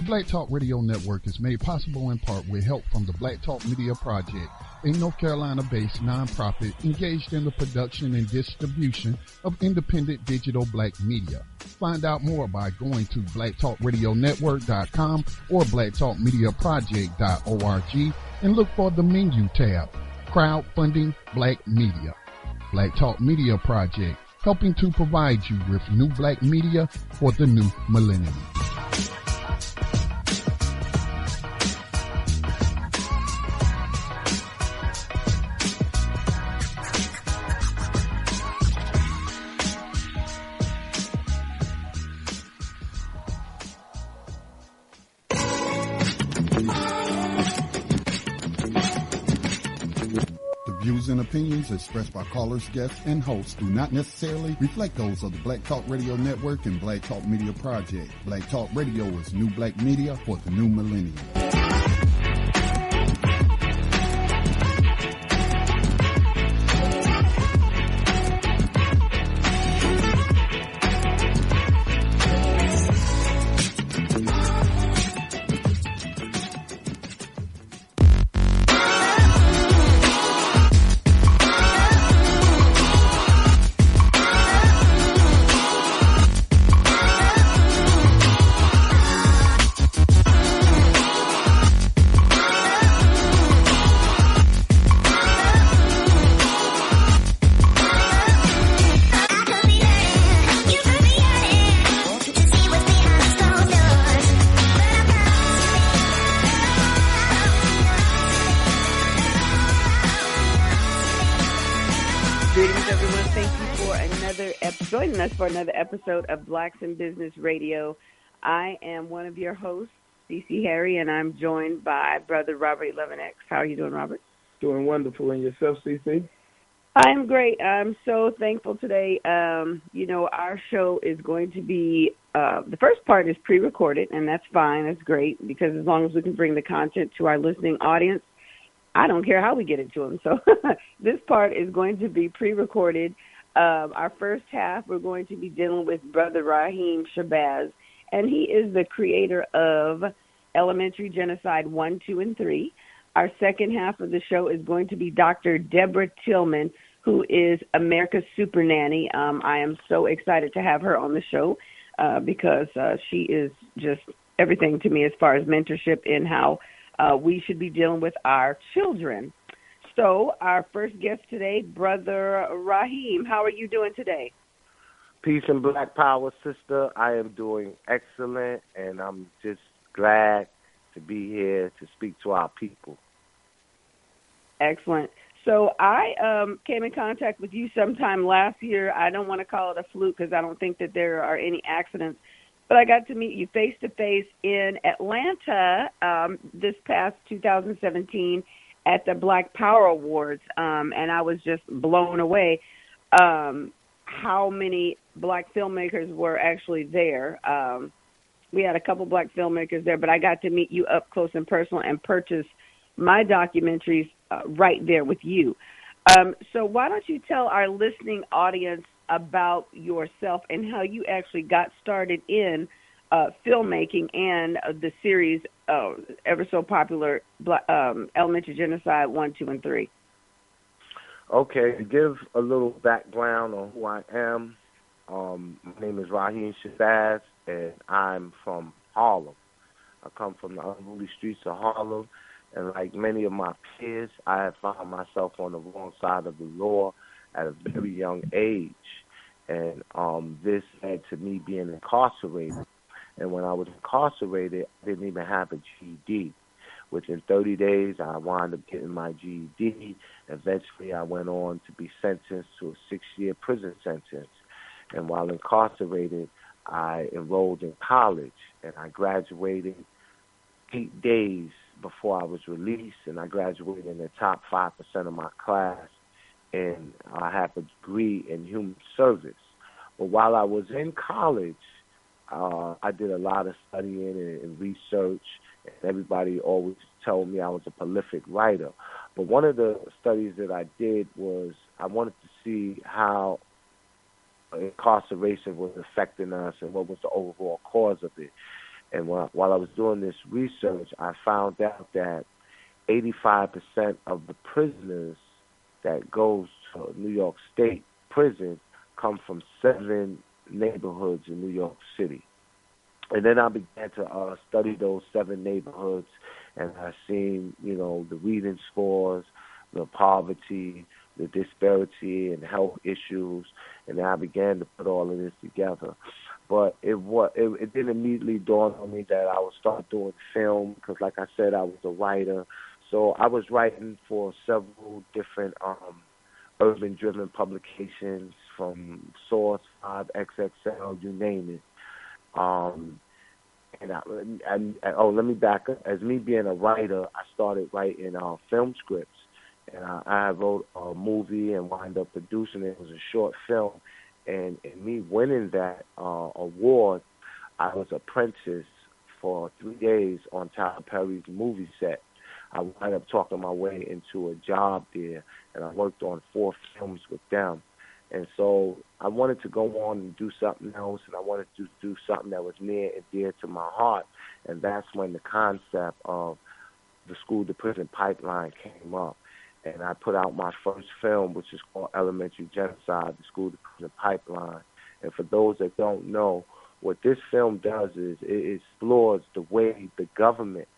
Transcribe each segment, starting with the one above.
The Black Talk Radio Network is made possible in part with help from the Black Talk Media Project, a North Carolina-based nonprofit engaged in the production and distribution of independent digital black media. Find out more by going to blacktalkradionetwork.com or blacktalkmediaproject.org and look for the menu tab, Crowdfunding Black Media. Black Talk Media Project, helping to provide you with new black media for the new millennium. And opinions expressed by callers, guests, and hosts do not necessarily reflect those of the Black Talk Radio Network and Black Talk Media Project. Black Talk Radio is new black media for the new millennium. Joining us for another episode of Blacks in Business Radio. I am one of your hosts, CC Harry, and I'm joined by Brother Robert 11X. How are you doing, Robert? Doing wonderful. And yourself, CC? I'm great. I'm so thankful today. Our show is going to be, the first part is pre-recorded, and that's fine. That's great, because as long as we can bring the content to our listening audience, I don't care how we get it to them. So this part is going to be pre-recorded. Our first half, we're going to be dealing with Brother Rahiem Shabazz, and he is the creator of Elementary Genocide 1, 2, and 3. Our second half of the show is going to be Dr. Deborah Tillman, who is America's Super Nanny. I am so excited to have her on the show because she is just everything to me as far as mentorship in how we should be dealing with our children. So our first guest today, Brother Rahiem, how are you doing today? Peace and Black Power, sister. I am doing excellent, and I'm just glad to be here to speak to our people. Excellent. So I came in contact with you sometime last year. I don't want to call it a fluke because I don't think that there are any accidents, but I got to meet you face-to-face in Atlanta this past 2017 at the Black Power Awards, and I was just blown away how many black filmmakers were actually there. We had a couple black filmmakers there, but I got to meet you up close and personal and purchase my documentaries right there with you. So why don't you tell our listening audience about yourself and how you actually got started in filmmaking and the series ever so popular Elementary Genocide 1, 2, and 3. Okay, to give a little background on who I am, my name is Rahiem Shabazz, and I'm from Harlem. I come from the unruly streets of Harlem, and like many of my peers, I have found myself on the wrong side of the law at a very young age, and this led to me being incarcerated. And when I was incarcerated, I didn't even have a GED. Within 30 days, I wound up getting my GED. Eventually, I went on to be sentenced to a 6-year prison sentence. And while incarcerated, I enrolled in college, and I graduated 8 days before I was released, and I graduated in the top 5% of my class, and I have a degree in human service. But while I was in college, I did a lot of studying and research, and everybody always told me I was a prolific writer. But one of the studies that I did was I wanted to see how incarceration was affecting us and what was the overall cause of it. And while I was doing this research, I found out that 85% of the prisoners that goes to New York State prison come from 7 neighborhoods in New York City. And then I began to study those 7 neighborhoods, and I seen, the reading scores, the poverty, the disparity, and health issues, and then I began to put all of this together. But it didn't immediately dawn on me that I would start doing film, because like I said, I was a writer. So I was writing for several different urban-driven publications, from Source, 5XXL, you name it. Let me back up. As me being a writer, I started writing film scripts, and I wrote a movie and wound up producing it. It was a short film, and me winning that award, I was apprenticed for 3 days on Tyler Perry's movie set. I wound up talking my way into a job there, and I worked on 4 films with them. And so I wanted to go on and do something else, and I wanted to do something that was near and dear to my heart. And that's when the concept of the school-to-prison pipeline came up. And I put out my first film, which is called Elementary Genocide, the school-to-prison pipeline. And for those that don't know, what this film does is it explores the way the government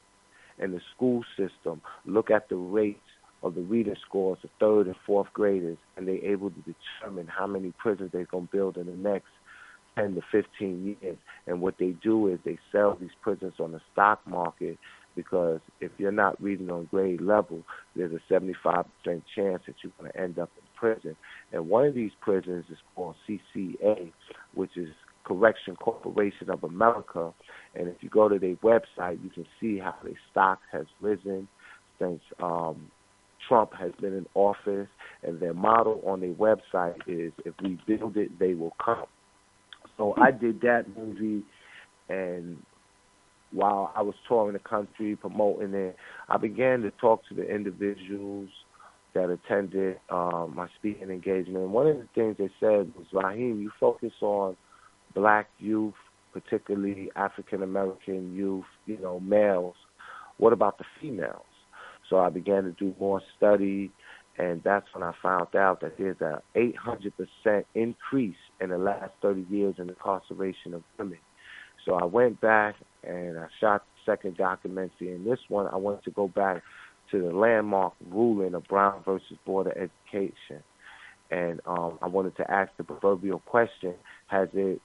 and the school system look at the rates of the reading scores of 3rd and 4th graders, and they're able to determine how many prisons they're going to build in the next 10 to 15 years. And what they do is they sell these prisons on the stock market, because if you're not reading on grade level, there's a 75% chance that you're going to end up in prison. And one of these prisons is called CCA, which is Correction Corporation of America. And if you go to their website, you can see how their stock has risen since Trump has been in office, and their motto on their website is, if we build it, they will come. So I did that movie, and while I was touring the country promoting it, I began to talk to the individuals that attended my speaking engagement. And one of the things they said was, Rahiem, you focus on black youth, particularly African-American youth, males. What about the females? So I began to do more study, and that's when I found out that there's an 800% increase in the last 30 years in incarceration of women. So I went back and I shot the second documentary. In this one, I wanted to go back to the landmark ruling of Brown versus Board of Education. And I wanted to ask the proverbial question, has it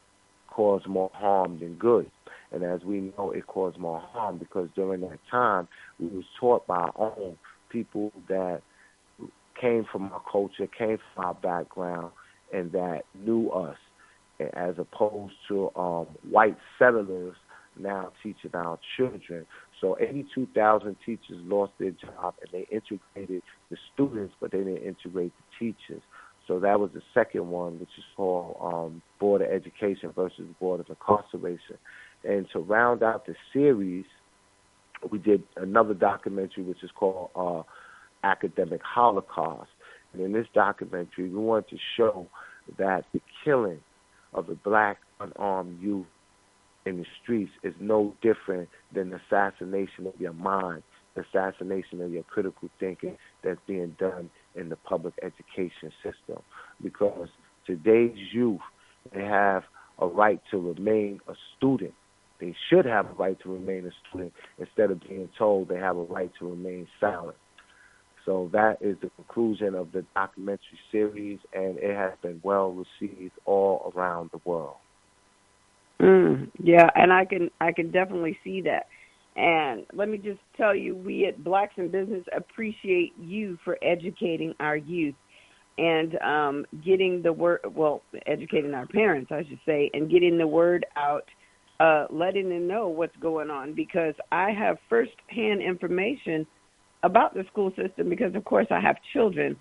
caused more harm than good? And as we know, it caused more harm, because during that time, we was taught by our own people that came from our culture, came from our background, and that knew us, as opposed to white settlers now teaching our children. So 82,000 teachers lost their job, and they integrated the students, but they didn't integrate the teachers. So that was the second one, which is called Board of Education versus Board of Incarceration. And to round out the series, we did another documentary, which is called Academic Holocaust. And in this documentary, we wanted to show that the killing of the black unarmed youth in the streets is no different than the assassination of your mind, the assassination of your critical thinking that's being done in the public education system. Because today's youth, they have a right to remain a student. They should have a right to remain a student instead of being told they have a right to remain silent. So that is the conclusion of the documentary series, and it has been well received all around the world. Yeah, and I can definitely see that. And let me just tell you, we at Blacks in Business appreciate you for educating our youth and getting the word, educating our parents, I should say, and getting the word out, letting them know what's going on, because I have firsthand information about the school system because, of course, I have children.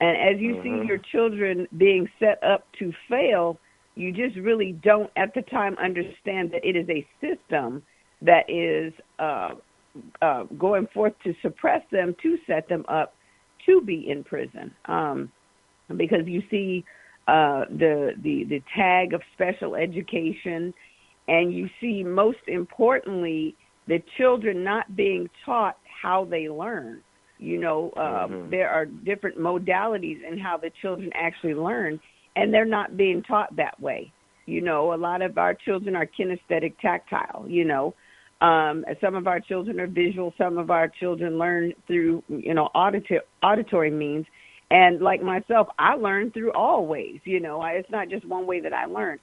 And as you see your children being set up to fail, you just really don't at the time understand that it is a system that is going forth to suppress them, to set them up to be in prison. Because you see the tag of special education, And you see, most importantly, the children not being taught how they learn. There are different modalities in how the children actually learn, and they're not being taught that way. A lot of our children are kinesthetic, tactile, some of our children are visual. Some of our children learn through, auditory means. And like myself, I learn through all ways. It's not just one way that I learn.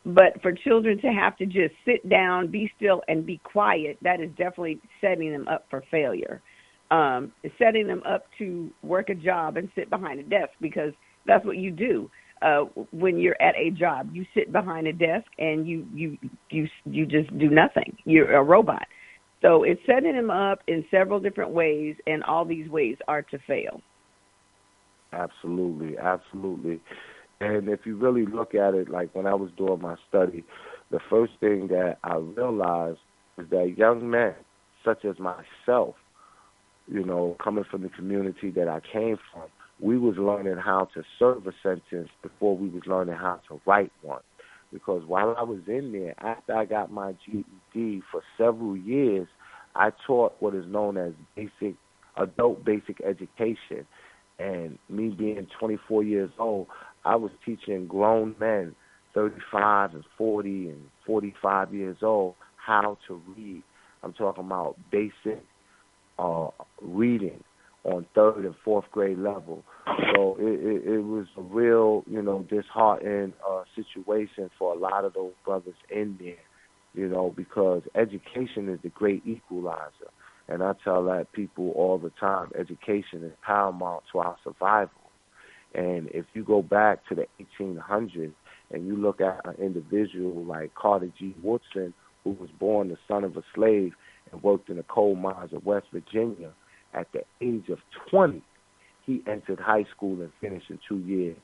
But for children to have to just sit down, be still, and be quiet, that is definitely setting them up for failure. Setting them up to work a job and sit behind a desk, because that's what you do. When you're at a job, you sit behind a desk and you just do nothing. You're a robot. So it's setting them up in several different ways, and all these ways are to fail. Absolutely, absolutely. And if you really look at it, like when I was doing my study, the first thing that I realized is that young men, such as myself, coming from the community that I came from, we was learning how to serve a sentence before we was learning how to write one. Because while I was in there, after I got my GED for several years, I taught what is known as adult basic education. And me being 24 years old, I was teaching grown men, 35 and 40 and 45 years old, how to read. I'm talking about basic reading on 3rd and 4th grade level. So it was a real, disheartening situation for a lot of those brothers in there, because education is the great equalizer. And I tell that people all the time, education is paramount to our survival. And if you go back to the 1800s and you look at an individual like Carter G. Woodson, who was born the son of a slave and worked in the coal mines of West Virginia, at the age of 20, he entered high school and finished in 2 years.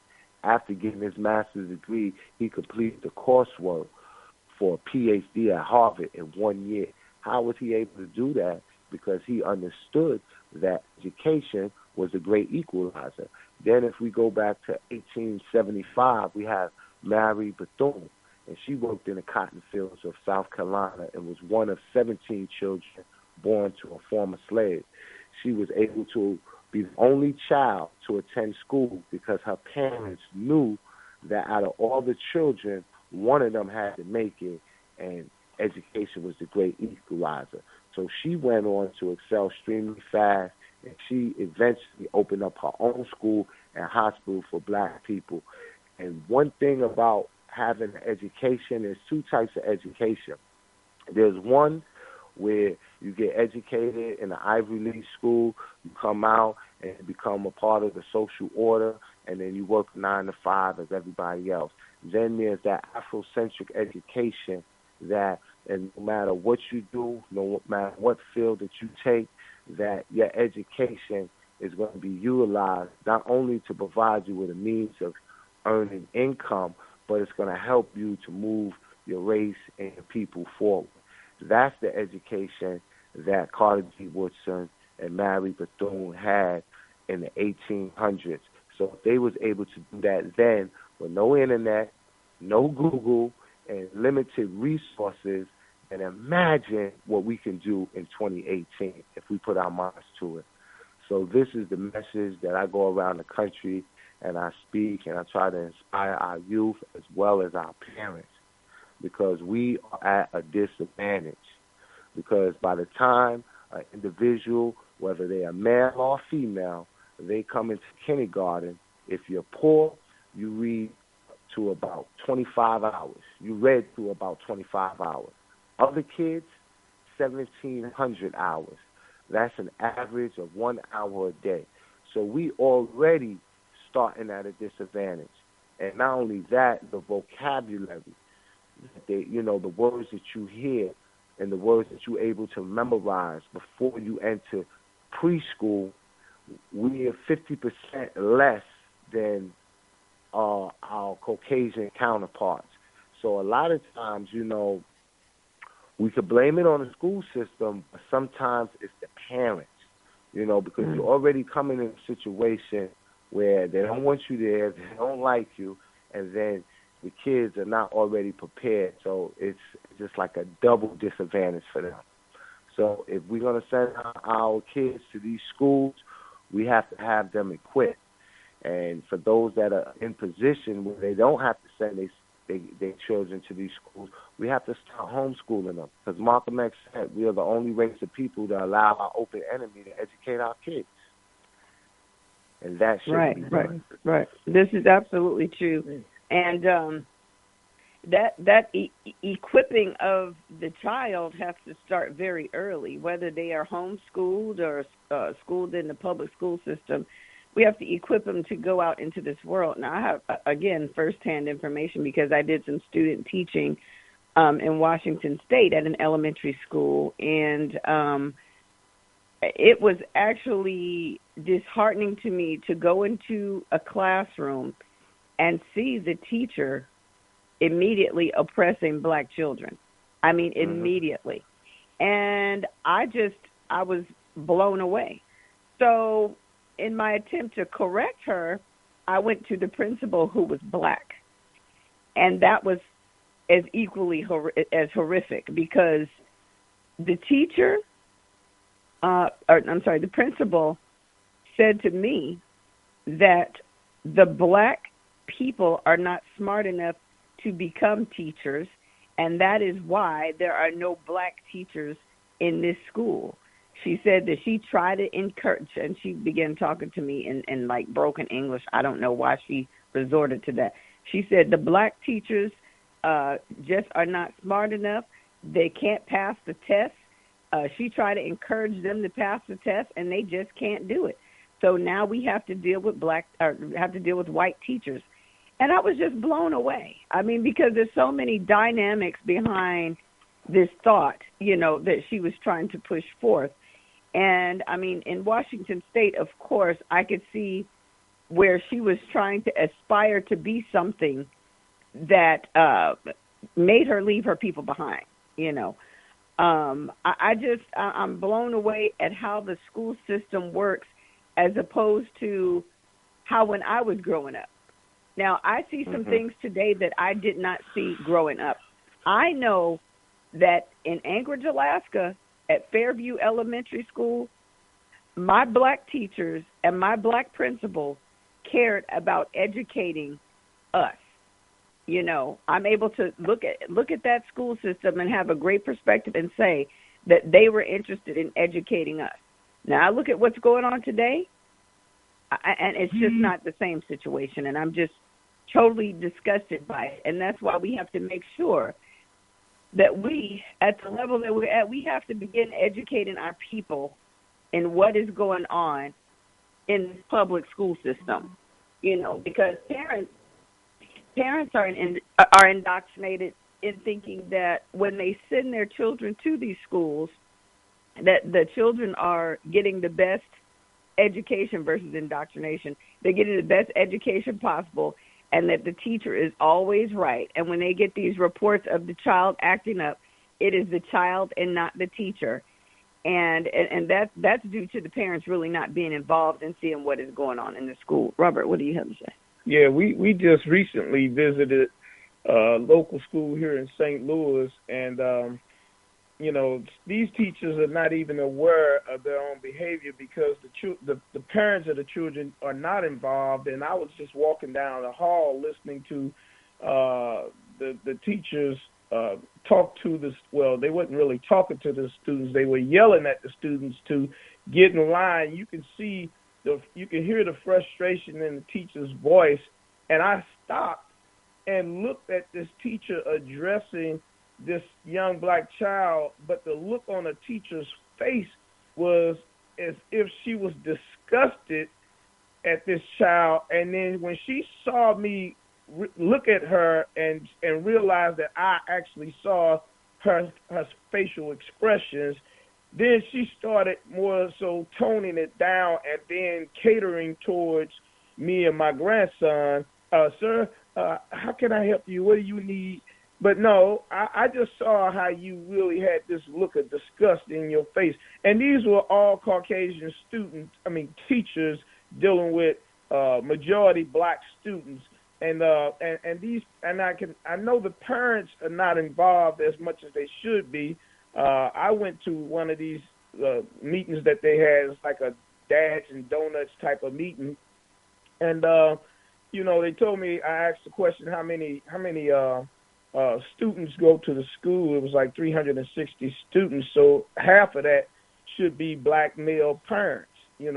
After getting his master's degree, he completed the coursework for a PhD at Harvard in 1 year. How was he able to do that? Because he understood that education was a great equalizer. Then if we go back to 1875, we have Mary Bethune, and she worked in the cotton fields of South Carolina and was one of 17 children born to a former slave. She was able to be the only child to attend school because her parents knew that out of all the children, one of them had to make it, and education was the great equalizer. So she went on to excel extremely fast, and she eventually opened up her own school and hospital for black people. And one thing about having an education, there's two types of education. There's one where you get educated in an Ivy League school, you come out and become a part of the social order, and then you work 9 to 5 as everybody else. Then there's that Afrocentric education that, and no matter what you do, no matter what field that you take, that your education is going to be utilized not only to provide you with a means of earning income, but it's going to help you to move your race and your people forward. That's the education that Carter G. Woodson and Mary Bethune had in the 1800s. So if they was able to do that then with no internet, no Google, and limited resources, and imagine what we can do in 2018 if we put our minds to it. So this is the message that I go around the country and I speak, and I try to inspire our youth as well as our parents, because we are at a disadvantage. Because by the time an individual, whether they are male or female, they come into kindergarten, if you're poor, you read to about 25 hours. You read to about 25 hours. Other kids, 1,700 hours. That's an average of 1 hour a day. So we already starting at a disadvantage. And not only that, the vocabulary, the words that you hear and the words that you're able to memorize before you enter preschool, we are 50% less than our Caucasian counterparts. So a lot of times, we could blame it on the school system, but sometimes it's the parents, because you're already coming in a situation where they don't want you there, they don't like you, and then the kids are not already prepared. So it's just like a double disadvantage for them. So if we're going to send our kids to these schools, we have to have them equipped. And for those that are in position where they don't have to send their children to these schools, we have to start homeschooling them. Because Malcolm X said we are the only race of people that allow our open enemy to educate our kids. And that shouldn't be done. Right. This is absolutely true. And that equipping of the child has to start very early, whether they are homeschooled or schooled in the public school system. We have to equip them to go out into this world. Now, I have, again, firsthand information because I did some student teaching in Washington State at an elementary school, and it was actually disheartening to me to go into a classroom and see the teacher immediately oppressing black children. I mean, immediately. And I was blown away. So in my attempt to correct her, I went to the principal who was black. And that was as equally as horrific because the teacher, the principal said to me that the black people are not smart enough to become teachers, and that is why there are no black teachers in this school. She said that she tried to encourage, and she began talking to me in like broken English. I don't know why she resorted to that. She said the black teachers just are not smart enough. They can't pass the test. She tried to encourage them to pass the test, and they just can't do it. So now we have to deal with white teachers. And I was just blown away. I mean, because there's so many dynamics behind this thought, that she was trying to push forth. And, I mean, in Washington State, of course, I could see where she was trying to aspire to be something that made her leave her people behind, I'm blown away at how the school system works as opposed to how when I was growing up. Now, I see some things today that I did not see growing up. I know that in Anchorage, Alaska, at Fairview Elementary School, my black teachers and my black principal cared about educating us. I'm able to look at that school system and have a great perspective and say that they were interested in educating us. Now, I look at what's going on today, and it's just not the same situation, and I'm just totally disgusted by it. And that's why we have to make sure that we, at the level that we're at, we have to begin educating our people in what is going on in the public school system, because parents are indoctrinated in thinking that when they send their children to these schools, that the children are getting the best education versus indoctrination. They're getting the best education possible, and that the teacher is always right. And when they get these reports of the child acting up, it is the child and not the teacher. And that's due to the parents really not being involved in seeing what is going on in the school. Robert, what do you have to say? Yeah, we just recently visited a local school here in St. Louis, and these teachers are not even aware of their own behavior because the parents of the children are not involved. And I was just walking down the hall listening to the teachers talk to they wasn't really talking to the students. They were yelling at the students to get in line. You can hear the frustration in the teacher's voice. And I stopped and looked at this teacher addressing this young black child, but the look on the teacher's face was as if she was disgusted at this child. And then when she saw me look at her and realize that I actually saw her facial expressions, then she started more so toning it down and then catering towards me and my grandson. Sir, how can I help you? What do you need? But no, I just saw how you really had this look of disgust in your face. And these were all Caucasian teachers dealing with majority black students. I know the parents are not involved as much as they should be. I went to one of these meetings that they had. It's like a Dads and Donuts type of meeting, and they told me, I asked the question, how many students go to the school. It was like 360 students, so half of that should be black male parents, and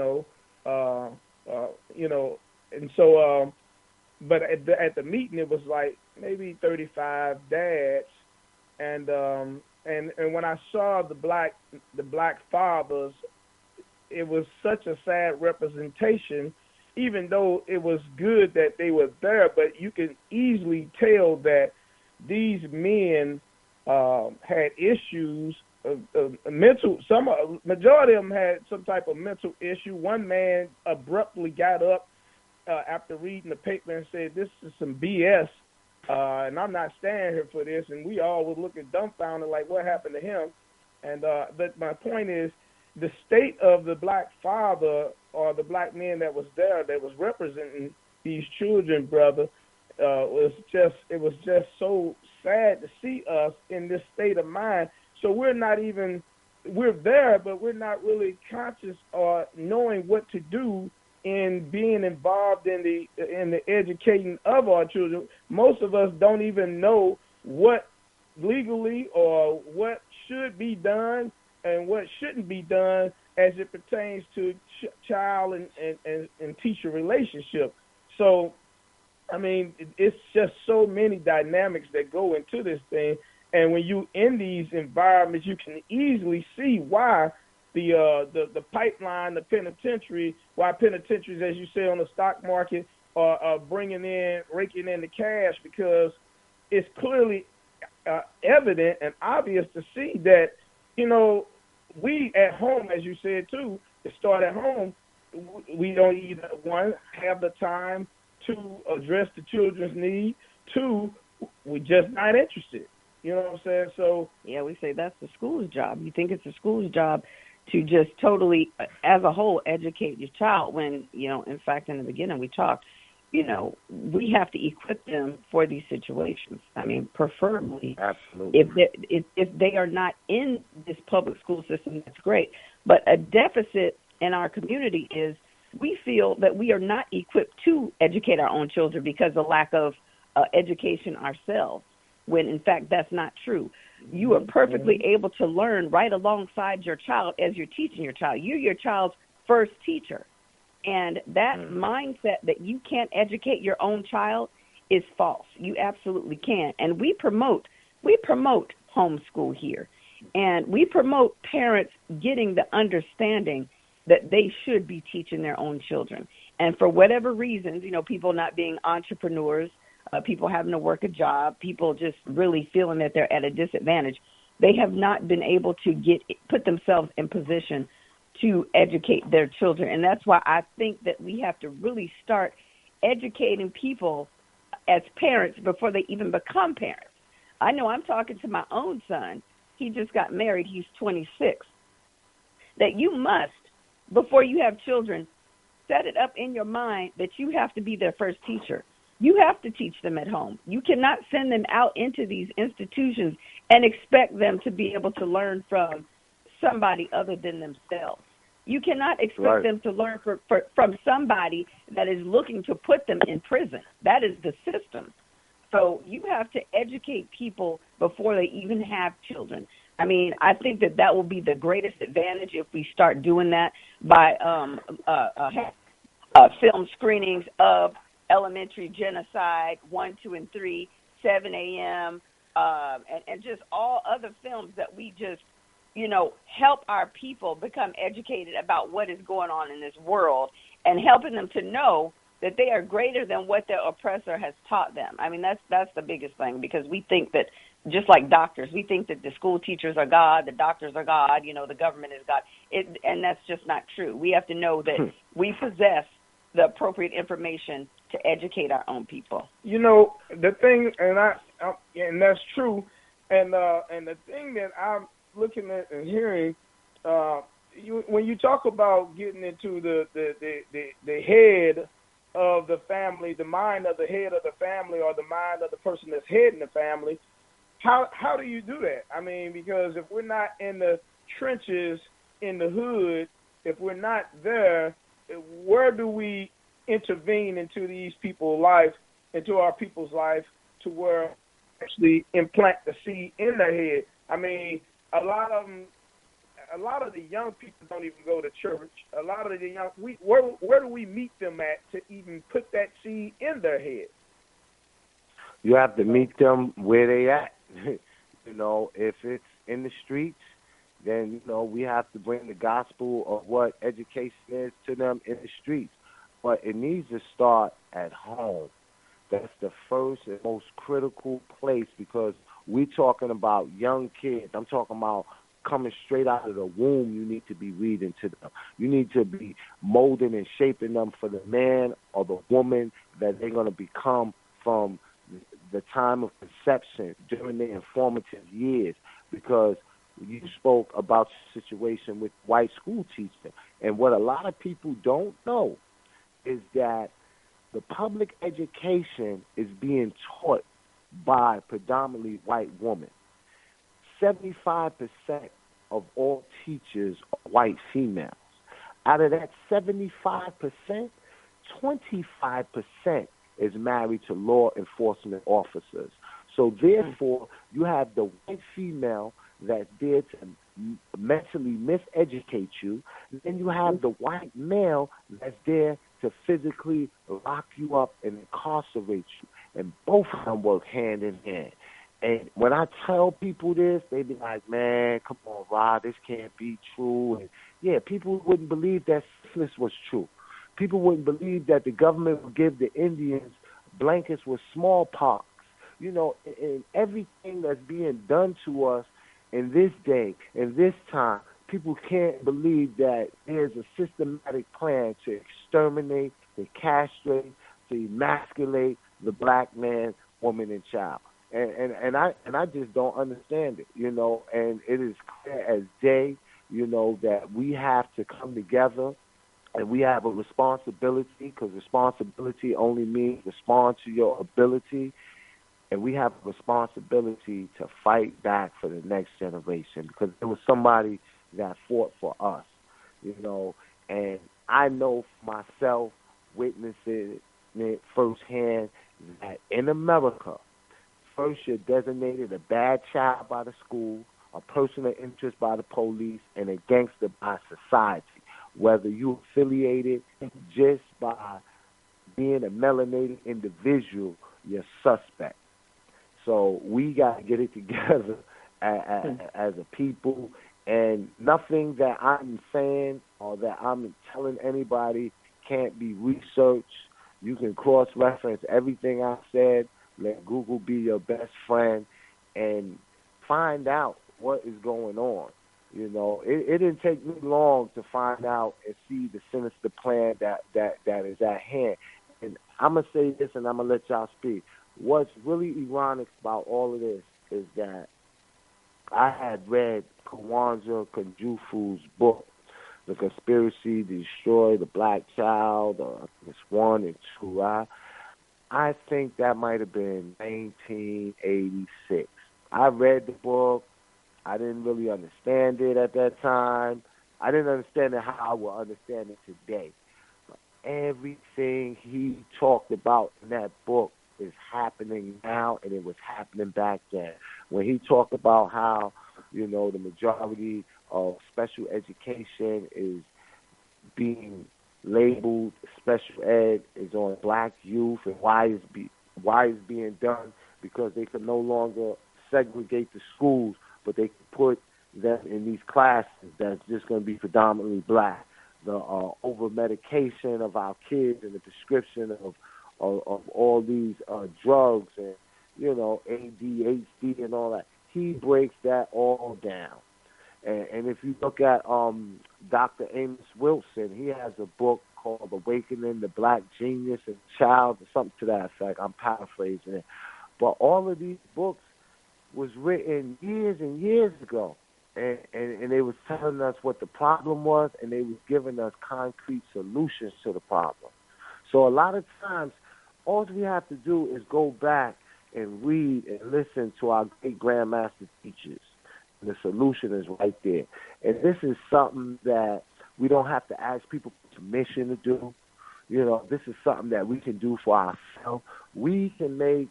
so but at the meeting it was like maybe 35 dads, and when I saw the black fathers, it was such a sad representation, even though it was good that they were there, but you can easily tell that these men had issues, mental. Majority of them had some type of mental issue. One man abruptly got up after reading the paper and said, "This is some BS, and I'm not standing here for this." And we all was looking dumbfounded, like, what happened to him? And but my point is, the state of the black father or the black man that was there, that was representing these children, brother, was just so sad to see us in this state of mind. So we're there, but we're not really conscious or knowing what to do in being involved in the educating of our children. Most of us don't even know what legally or what should be done and what shouldn't be done as it pertains to child and teacher relationship. So, I mean, it's just so many dynamics that go into this thing. And when you in these environments, you can easily see why the pipeline, the penitentiary, why penitentiaries, as you say, on the stock market are raking in the cash, because it's clearly evident and obvious to see that, we at home, as you said too, to start at home, we don't either, one, have the time to address the children's need, two, we're just not interested. You know what I'm saying? So yeah, we say that's the school's job. You think it's the school's job to just totally, as a whole, educate your child when, in fact, in the beginning we talked, we have to equip them for these situations. I mean, preferably, absolutely, if they are not in this public school system, that's great. But a deficit in our community is we feel that we are not equipped to educate our own children because of lack of education ourselves, when in fact that's not true. You are perfectly able to learn right alongside your child as you're teaching your child. You're your child's first teacher. And that mindset that you can't educate your own child is false. You absolutely can. And we promote homeschool here. And we promote parents getting the understanding that they should be teaching their own children. And for whatever reasons, people not being entrepreneurs, people having to work a job, people just really feeling that they're at a disadvantage, they have not been able to put themselves in position to educate their children. And that's why I think that we have to really start educating people as parents before they even become parents. I know I'm talking to my own son. He just got married. He's 26. That you must, before you have children, set it up in your mind that you have to be their first teacher. You have to teach them at home. You cannot send them out into these institutions and expect them to be able to learn from somebody other than themselves. You cannot expect them to learn from somebody that is looking to put them in prison. That is the system. So you have to educate people before they even have children. I mean, I think that will be the greatest advantage if we start doing that by film screenings of Elementary Genocide 1, 2, and 3, 7 a.m., and just all other films that we just, help our people become educated about what is going on in this world and helping them to know that they are greater than what their oppressor has taught them. I mean, that's the biggest thing, because we think that, just like doctors, we think that the school teachers are God, the doctors are God, the government is God, and that's just not true. We have to know that we possess the appropriate information to educate our own people. The thing, and that's true, and the thing that I'm looking at and hearing, when you talk about getting into the head of the family, the mind of the head of the family, or the mind of the person that's heading the family. How do you do that? I mean, because if we're not in the trenches, in the hood, if we're not there, where do we intervene into these people's life, into our people's life, to where actually implant the seed in their head? I mean, a lot of the young people don't even go to church. A lot of the young, where do we meet them at to even put that seed in their head? You have to meet them where they at. You know, if it's in the streets, then, you know, we have to bring the gospel of what education is to them in the streets. But it needs to start at home. That's the first and most critical place, because we're talking about young kids. I'm talking about coming straight out of the womb. You need to be reading to them. You need to be molding and shaping them for the man or the woman that they're going to become from the time of conception, during their informative years, because you spoke about the situation with white school teachers. And what a lot of people don't know is that the public education is being taught by predominantly white women. 75% of all teachers are white females. Out of that 75%, 25% is married to law enforcement officers. So therefore, you have the white female that's there to mentally miseducate you. Then you have the white male that's there to physically lock you up and incarcerate you. And both of them work hand in hand. And when I tell people this, they be like, man, come on, Rod, this can't be true. And yeah, people wouldn't believe that syphilis was true. People wouldn't believe that the government would give the Indians blankets with smallpox. You know, and everything that's being done to us in this day, in this time, people can't believe that there's a systematic plan to exterminate, to castrate, to emasculate the black man, woman, and child. And I just don't understand it, you know, and it is clear as day, you know, that we have to come together. And we have a responsibility, because responsibility only means respond to your ability. And we have a responsibility to fight back for the next generation, because there was somebody that fought for us, you know. And I know for myself, witnessing it firsthand, that in America, first you're designated a bad child by the school, a person of interest by the police, and a gangster by society. Whether you're affiliated just by being a melanated individual, you're suspect. So we got to get it together as a people. And nothing that I'm saying or that I'm telling anybody can't be researched. You can cross-reference everything I said. Let Google be your best friend and find out what is going on. You know, it didn't take me long to find out and see the sinister plan that is at hand. And I'm going to say this, and I'm going to let y'all speak. What's really ironic about all of this is that I had read Kwanzaa Kunjufu's book, The Conspiracy to Destroy the Black Child, it's 1 and 2. I think that might have been 1986. I read the book. I didn't really understand it at that time. I didn't understand it how I will understand it today. But everything he talked about in that book is happening now, and it was happening back then. When he talked about how, you know, the majority of special education is being labeled special ed is on black youth, and why it's being done, because they can no longer segregate the schools, but they can put them in these classes that's just going to be predominantly black. The over-medication of our kids and the prescription of all these drugs and, you know, ADHD and all that. He breaks that all down. And if you look at Dr. Amos Wilson, he has a book called Awakening the Black Genius and Child, or something to that effect. I'm paraphrasing it. But all of these books was written years and years ago, and they was telling us what the problem was, and they was giving us concrete solutions to the problem. So a lot of times, all we have to do is go back and read and listen to our great grandmaster teachers. And the solution is right there. And this is something that we don't have to ask people permission to do. You know, this is something that we can do for ourselves. We can make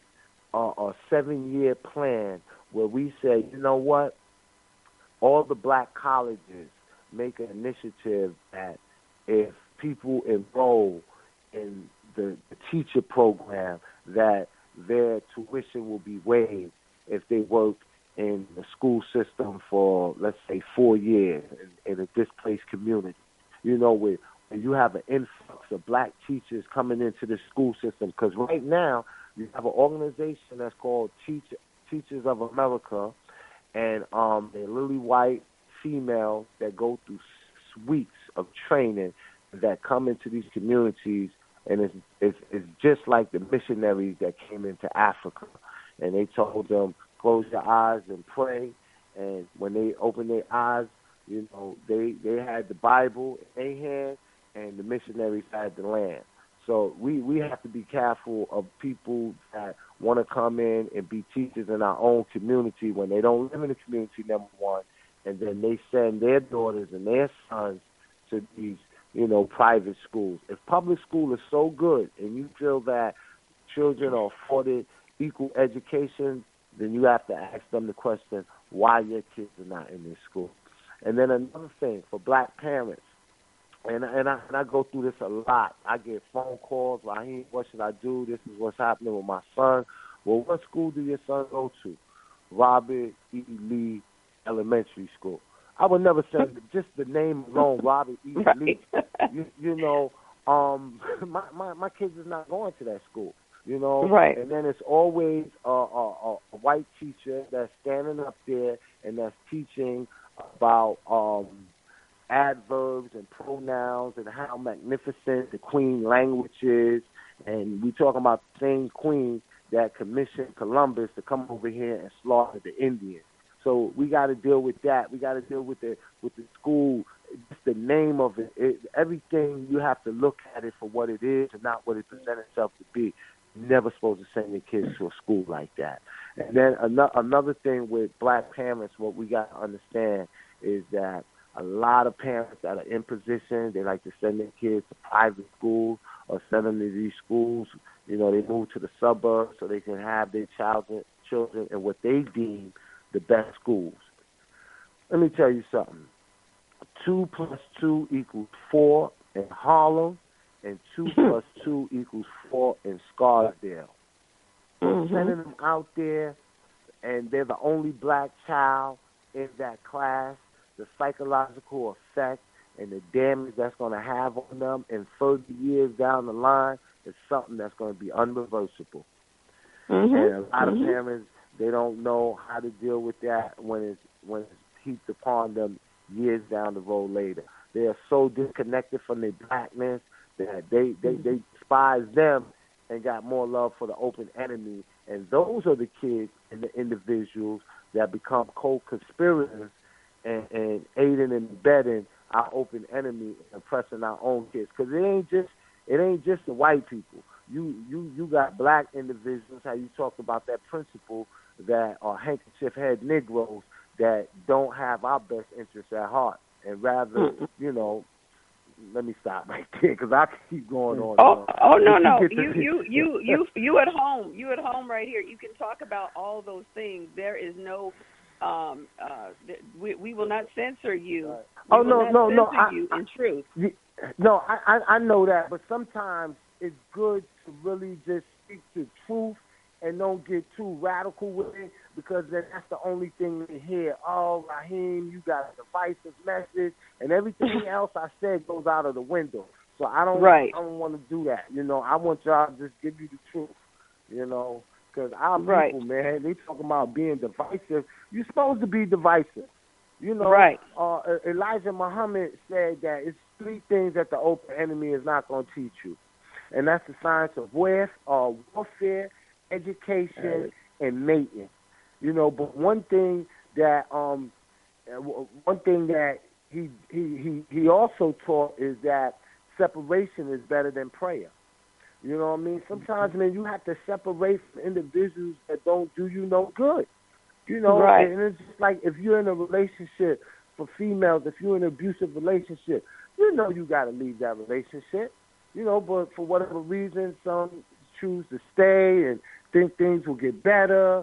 a 7-year plan where we say, you know what, all the black colleges make an initiative that if people enroll in the teacher program, that their tuition will be waived if they work in the school system for, let's say, 4 years in a displaced community. You know, where you have an influx of black teachers coming into the school system. Because right now, you have an organization that's called Teachers of America, and they're lily white females that go through 6 weeks of training that come into these communities, and it's just like the missionaries that came into Africa. And they told them, close your eyes and pray. And when they opened their eyes, you know, they had the Bible in their hand, and the missionaries had the land. So we have to be careful of people that want to come in and be teachers in our own community when they don't live in the community, number one, and then they send their daughters and their sons to these, you know, private schools. If public school is so good and you feel that children are afforded equal education, then you have to ask them the question, why your kids are not in this school. And then another thing, for black parents, and I go through this a lot. I get phone calls, Rahiem, what should I do? This is what's happening with my son. Well, what school do your son go to? Robert E. Lee Elementary School. I would never send just the name alone, Robert E. Lee. You know, my kids is not going to that school. You know, right? And then it's always a white teacher that's standing up there and that's teaching about adverbs and pronouns and how magnificent the Queen language is. And we talking about the same Queen that commissioned Columbus to come over here and slaughter the Indians. So we got to deal with that. We got to deal with the school, just the name of it. Everything, you have to look at it for what it is and not what it presents itself to be. You're never supposed to send your kids to a school like that. And then another thing with black parents, what we got to understand is that a lot of parents that are in position, they like to send their kids to private schools or send them to these schools. You know, they move to the suburbs so they can have their children in what they deem the best schools. Let me tell you something. 2 + 2 = 4 in Harlem, and 2 + 2 = 4 in Scarsdale. Mm-hmm. Sending them out there, and they're the only black child in that class, the psychological effect and the damage that's going to have on them in 30 years down the line is something that's going to be unreversible. Mm-hmm. And a lot of parents, they don't know how to deal with that when it's heaped upon them years down the road later. They are so disconnected from their blackness that they despise them and got more love for the open enemy. And those are the kids and the individuals that become co-conspirators and aiding and abetting our open enemy and oppressing our own kids. Because it ain't just the white people. You got black individuals, how you talked about that principle, that are handkerchief head Negroes that don't have our best interests at heart, and rather, you know, let me stop right there because I can keep going on. Oh no. You at home. You at home right here. You can talk about all those things. There is no we will not censor you. Oh no. You in truth. No, I know that, but sometimes it's good to really just speak the truth and don't get too radical with it, because then that's the only thing they hear. Oh, Rahiem, you got a divisive message, and everything else I said goes out of the window. So I don't want to do that. You know, I want y'all to just give you the truth. You know, because our people, man, they talking about being divisive. You're supposed to be divisive. You know, Elijah Muhammad said that it's 3 things that the open enemy is not going to teach you, and that's the science of warfare, education, and mating. You know, but one thing that he also taught is that separation is better than prayer. You know what I mean? Sometimes, man, you have to separate from individuals that don't do you no good. You know, right. And it's just like if you're in a relationship, for females, if you're in an abusive relationship, you know you got to leave that relationship. You know, but for whatever reason, some choose to stay and think things will get better.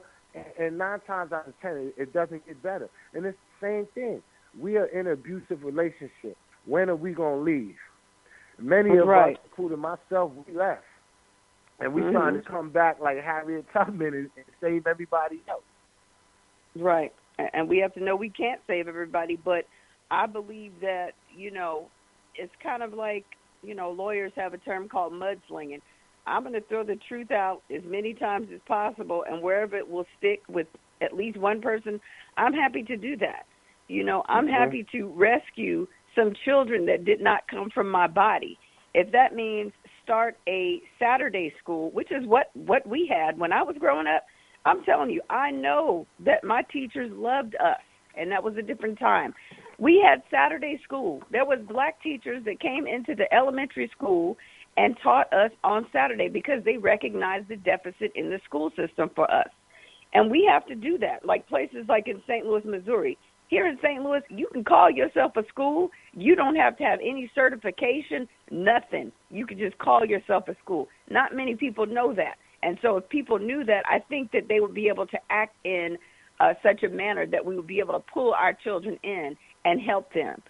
And 9 times out of 10, it doesn't get better. And it's the same thing. We are in an abusive relationship. When are we going to leave? Many of us, including myself, we left. And we trying to come back like Harriet Tubman and save everybody else. Right. And we have to know we can't save everybody, but I believe that, you know, it's kind of like, you know, lawyers have a term called mudslinging. I'm going to throw the truth out as many times as possible, and wherever it will stick with at least one person, I'm happy to do that. You know, I'm happy to rescue some children that did not come from my body. If that means start a Saturday school, which is what we had when I was growing up, I'm telling you, I know that my teachers loved us, and that was a different time. We had Saturday school. There was black teachers that came into the elementary school and taught us on Saturday because they recognized the deficit in the school system for us. And we have to do that, like places like in St. Louis, Missouri. Here in St. Louis, you can call yourself a school. You don't have to have any certification, nothing. You can just call yourself a school. Not many people know that. And so if people knew that, I think that they would be able to act in such a manner that we would be able to pull our children in and help them.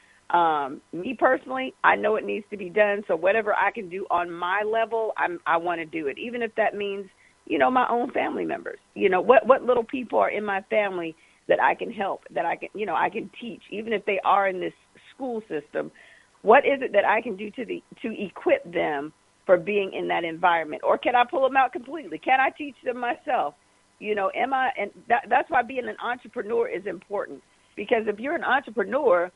Me personally, I know it needs to be done. So whatever I can do on my level, I want to do it, even if that means, you know, my own family members. You know, what little people are in my family that I can help, that I can, you know, I can teach, even if they are in this school system. What is it that I can do to equip them for being in that environment? Or can I pull them out completely? Can I teach them myself? You know, and that's why being an entrepreneur is important, because if you're an entrepreneur,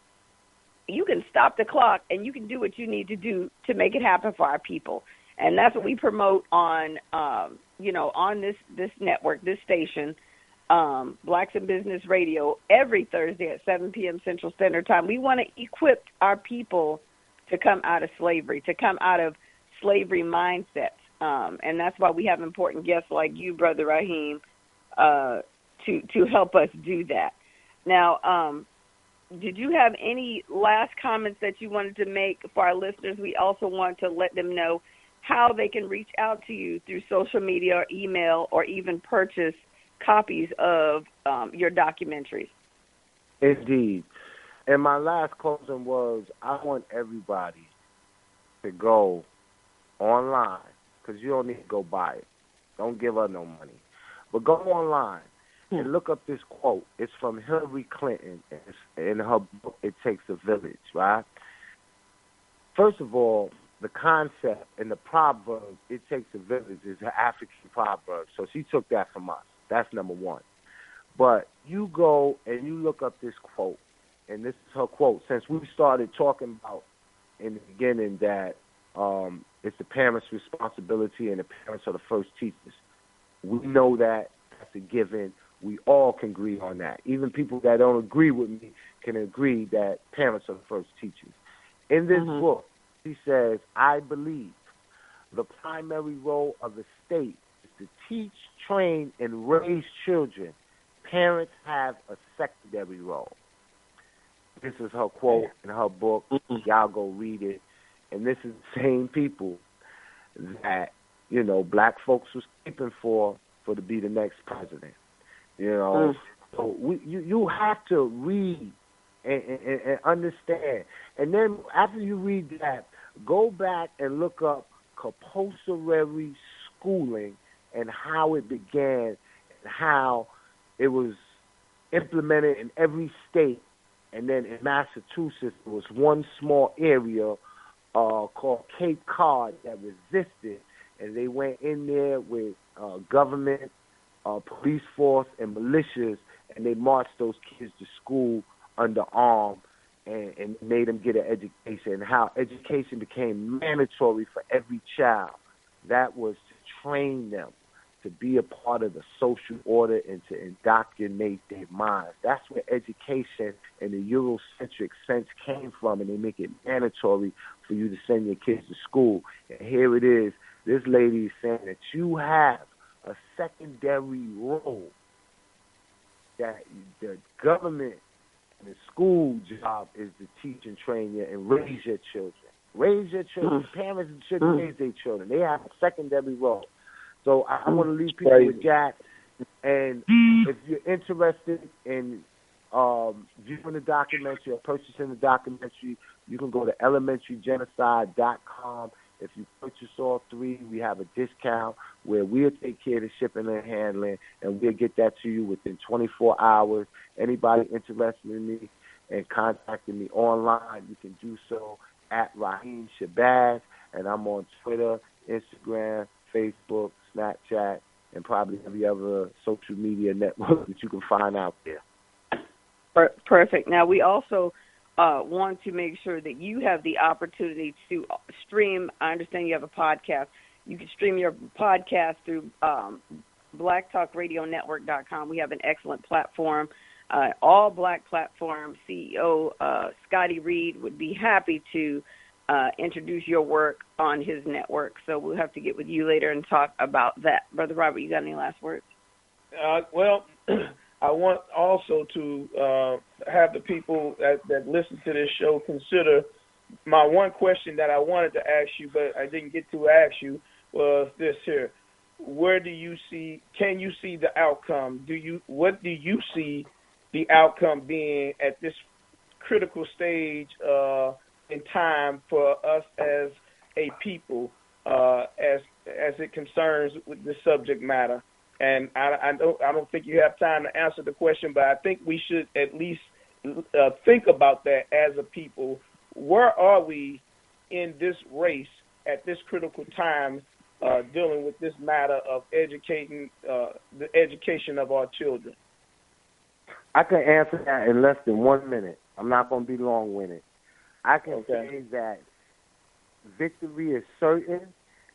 you can stop the clock and you can do what you need to do to make it happen for our people. And that's what we promote on, you know, on this network, this station, Blacks in Business Radio, every Thursday at 7 p.m. Central Standard Time. We want to equip our people to come out of slavery, to come out of slavery mindsets. And that's why we have important guests like you, Brother Rahiem, to help us do that. Now, did you have any last comments that you wanted to make for our listeners? We also want to let them know how they can reach out to you through social media or email, or even purchase copies of your documentaries. Indeed. And my last closing was, I want everybody to go online, because you don't need to go buy it. Don't give her no money. But go online and look up this quote. It's from Hillary Clinton. It's in her book, It Takes a Village, right? First of all, the concept and the proverb, it takes a village, is an African proverb. So she took that from us. That's number one. But you go and you look up this quote, and this is her quote. Since we started talking about in the beginning that it's the parents' responsibility and the parents are the first teachers, we know that that's a given. We all can agree on that. Even people that don't agree with me can agree that parents are the first teachers. In this book, she says, I believe the primary role of the state is to teach, train, and raise children. Parents have a secondary role. This is her quote in her book. Y'all go read it. And this is the same people that, you know, black folks was keeping for to be the next president. You know, so you have to read and understand. And then after you read that, go back and look up compulsory schooling and how it began and how it was implemented in every state. And then in Massachusetts, there was one small area called Cape Cod that resisted, and they went in there with government, police force, and militias, and they marched those kids to school under arm and made them get an education, and how education became mandatory for every child. That was to train them to be a part of the social order and to indoctrinate their minds. That's where education in the Eurocentric sense came from, and they make it mandatory for you to send your kids to school. And here it is This lady is saying that you have a secondary role, that the government and the school job is to teach and train you and raise your children. Raise your children. Parents should raise their children. They have a secondary role. So I want to leave people with that. And if you're interested in viewing the documentary or purchasing the documentary, you can go to elementarygenocide.com. If you purchase all three, we have a discount where we'll take care of the shipping and handling, and we'll get that to you within 24 hours. Anybody interested in me and contacting me online, you can do so at Rahiem Shabazz, and I'm on Twitter, Instagram, Facebook, Snapchat, and probably every other social media network that you can find out there. Perfect. Now, we also want to make sure that you have the opportunity to stream. I understand you have a podcast. You can stream your podcast through blacktalkradionetwork.com. We have an excellent platform, all black platform. CEO Scotty Reed would be happy to introduce your work on his network. So we'll have to get with you later and talk about that. Brother Robert, you got any last words? Well, I want also to have the people that listen to this show consider my one question that I wanted to ask you, but I didn't get to ask you, was this here. Where do you see, can you see the outcome? What do you see the outcome being at this critical stage in time for us as a people, as it concerns with the subject matter? And I don't think you have time to answer the question, but I think we should at least think about that as a people. Where are we in this race at this critical time, dealing with this matter of educating the education of our children? I can answer that in less than 1 minute. I'm not going to be long-winded. I can say that victory is certain,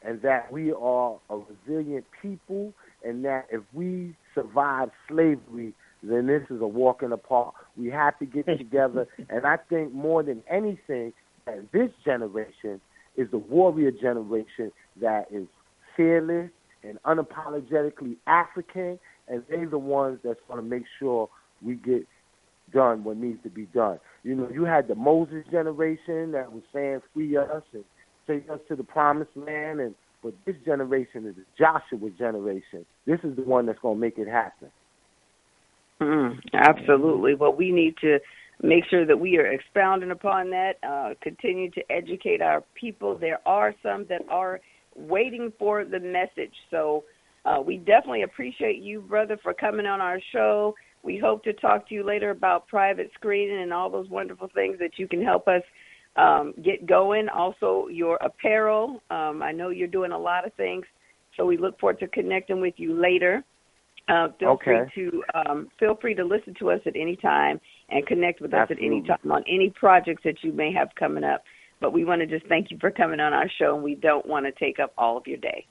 and that we are a resilient people, and that if we survive slavery, then this is a walk in the park. We have to get together, and I think more than anything that this generation is the warrior generation that is fearless and unapologetically African, and they're the ones that's going to make sure we get done what needs to be done. You know, you had the Moses generation that was saying free us and take us to the promised land, but this generation is the Joshua generation. This is the one that's going to make it happen. Absolutely. Well, we need to make sure that we are expounding upon that, continue to educate our people. There are some that are waiting for the message. So we definitely appreciate you, brother, for coming on our show. We hope to talk to you later about private screening and all those wonderful things that you can help us get going. Also, your apparel. I know you're doing a lot of things, so we look forward to connecting with you later. Feel free to listen to us at any time and connect with us at any time on any projects that you may have coming up. But we want to just thank you for coming on our show, and we don't want to take up all of your day.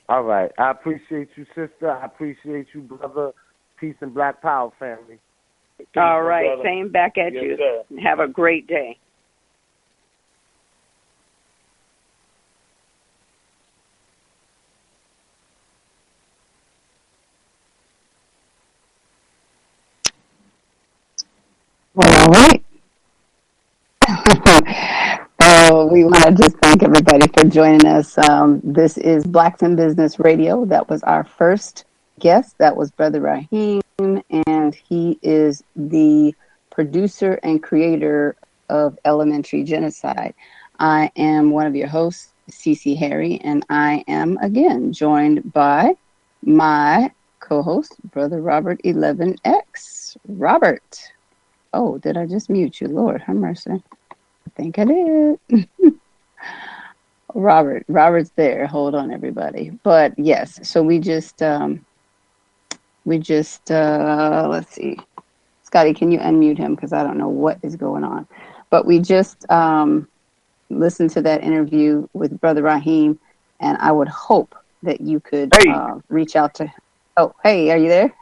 All right. I appreciate you, sister. I appreciate you, brother. Peace and Black Power, family. All right. Same back at you. Sir. Have a great day. Well, all right. We want to just thank everybody for joining us. This is Blacks in Business Radio. That was our first guest. That was Brother Rahiem, and he is the producer and creator of Elementary Genocide. I am one of your hosts, Cece Harry, and I am, again, joined by my co-host, Brother Robert 11X. Robert. Oh, did I just mute you? Lord, have mercy. I think I did. Robert's there. Hold on, everybody. But yes, so we just let's see. Scotty, can you unmute him? Because I don't know what is going on. But we just listened to that interview with Brother Rahiem, and I would hope that you could reach out to. Oh, hey, are you there?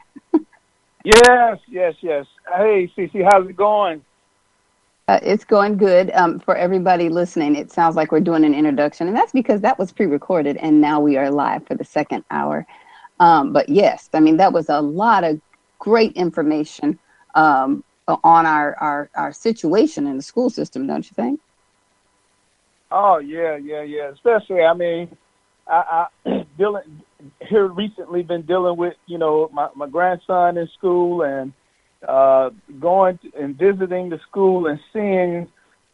Yes. Hey, Cece, how's it going? It's going good. For everybody listening, it sounds like we're doing an introduction, and that's because that was pre-recorded, and now we are live for the second hour. But yes, I mean, that was a lot of great information on our situation in the school system, don't you think? Oh, yeah. Especially, I mean, I here recently been dealing with, my grandson in school and going and visiting the school and seeing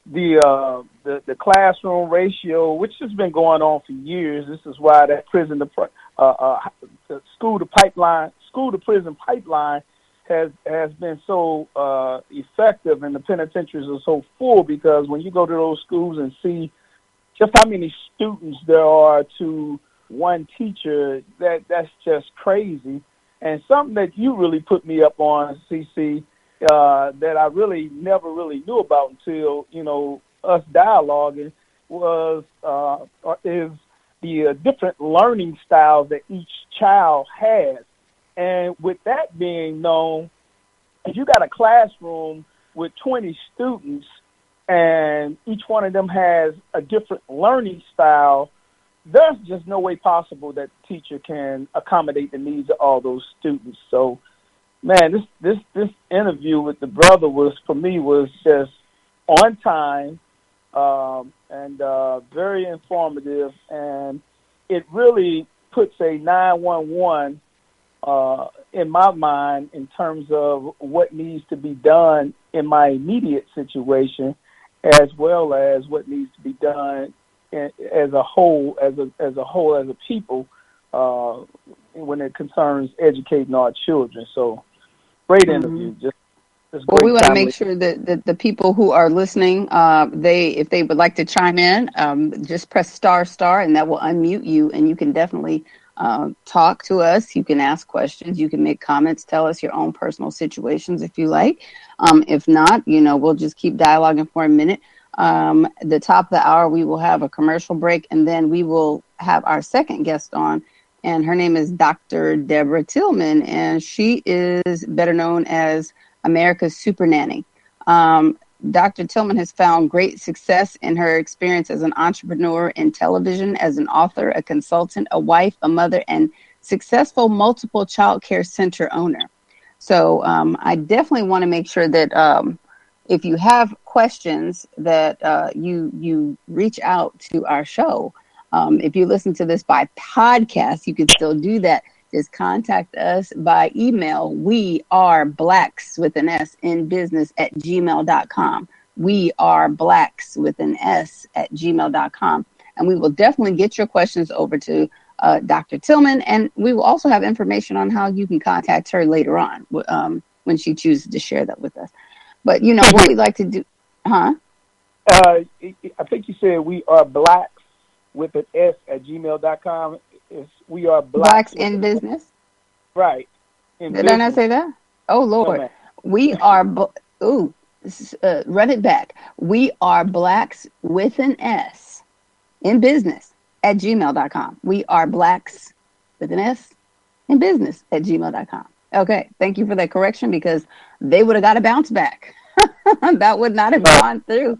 the classroom ratio, which has been going on for years. This is why that the school to prison pipeline has been so effective, and the penitentiaries are so full, because when you go to those schools and see just how many students there are to one teacher, that's just crazy. And something that you really put me up on, CC, that I really never really knew about until, us dialoguing, is the different learning styles that each child has. And with that being known, if you got a classroom with 20 students and each one of them has a different learning style, there's just no way possible that the teacher can accommodate the needs of all those students. So, man, this interview with the brother was just on time and very informative, and it really puts a 911 in my mind in terms of what needs to be done in my immediate situation, as well as what needs to be done as a whole, as a people, when it concerns educating our children. So, great interview. Just well, we want to make sure that the people who are listening, if they would like to chime in, just press star, and that will unmute you, and you can definitely talk to us. You can ask questions. You can make comments. Tell us your own personal situations if you like. If not, we'll just keep dialoguing for a minute. The top of the hour, we will have a commercial break, and then we will have our second guest on, and her name is Dr. Deborah Tillman, and she is better known as America's Super Nanny. Dr. Tillman has found great success in her experience as an entrepreneur in television, as an author, a consultant, a wife, a mother, and successful multiple child care center owner. So I definitely want to make sure that if you have questions that you reach out to our show. If you listen to this by podcast, you can still do that. Just contact us by email. We are blacks with an S in business at gmail.com. We are blacks with an S at gmail.com. And we will definitely get your questions over to Dr. Tillman. And we will also have information on how you can contact her later on when she chooses to share that with us. But, what we like to do, huh? I think you said we are blacks with an S at gmail.com. We are blacks in business. Right. Did I not say that? Oh, Lord. No, we are, run it back. We are blacks with an S in business at gmail.com. We are blacks with an S in business at gmail.com. Okay. Thank you for that correction, because they would have got a bounce back. That would not have gone through.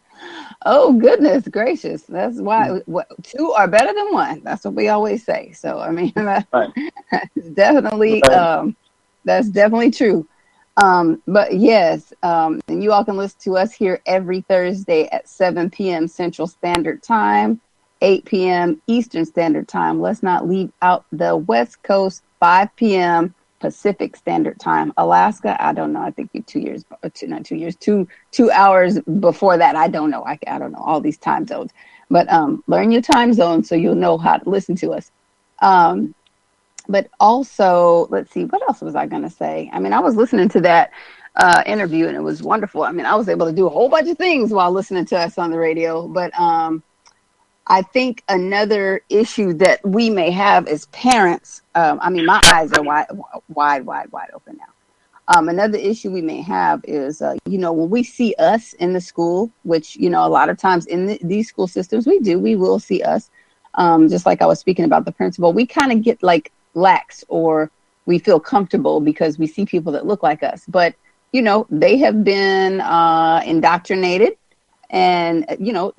Oh, goodness gracious. That's why two are better than one. That's what we always say. So, I mean, that's definitely, that's definitely true. But yes, and you all can listen to us here every Thursday at 7 p.m. Central Standard Time, 8 p.m. Eastern Standard Time. Let's not leave out the West Coast, 5 p.m. Pacific Standard Time. Alaska, I don't know. I think you're 2 hours before that. I don't know. I don't know all these time zones. But learn your time zone so you'll know how to listen to us. But also, let's see, what else was I going to say? I mean, I was listening to that interview, and it was wonderful. I mean, I was able to do a whole bunch of things while listening to us on the radio. But I think another issue that we may have as parents, I mean, my eyes are wide open now. Another issue we may have is, when we see us in the school, which, a lot of times in these school systems, we will see us. Just like I was speaking about the principal, we kind of get like lax, or we feel comfortable because we see people that look like us. But, they have been indoctrinated And,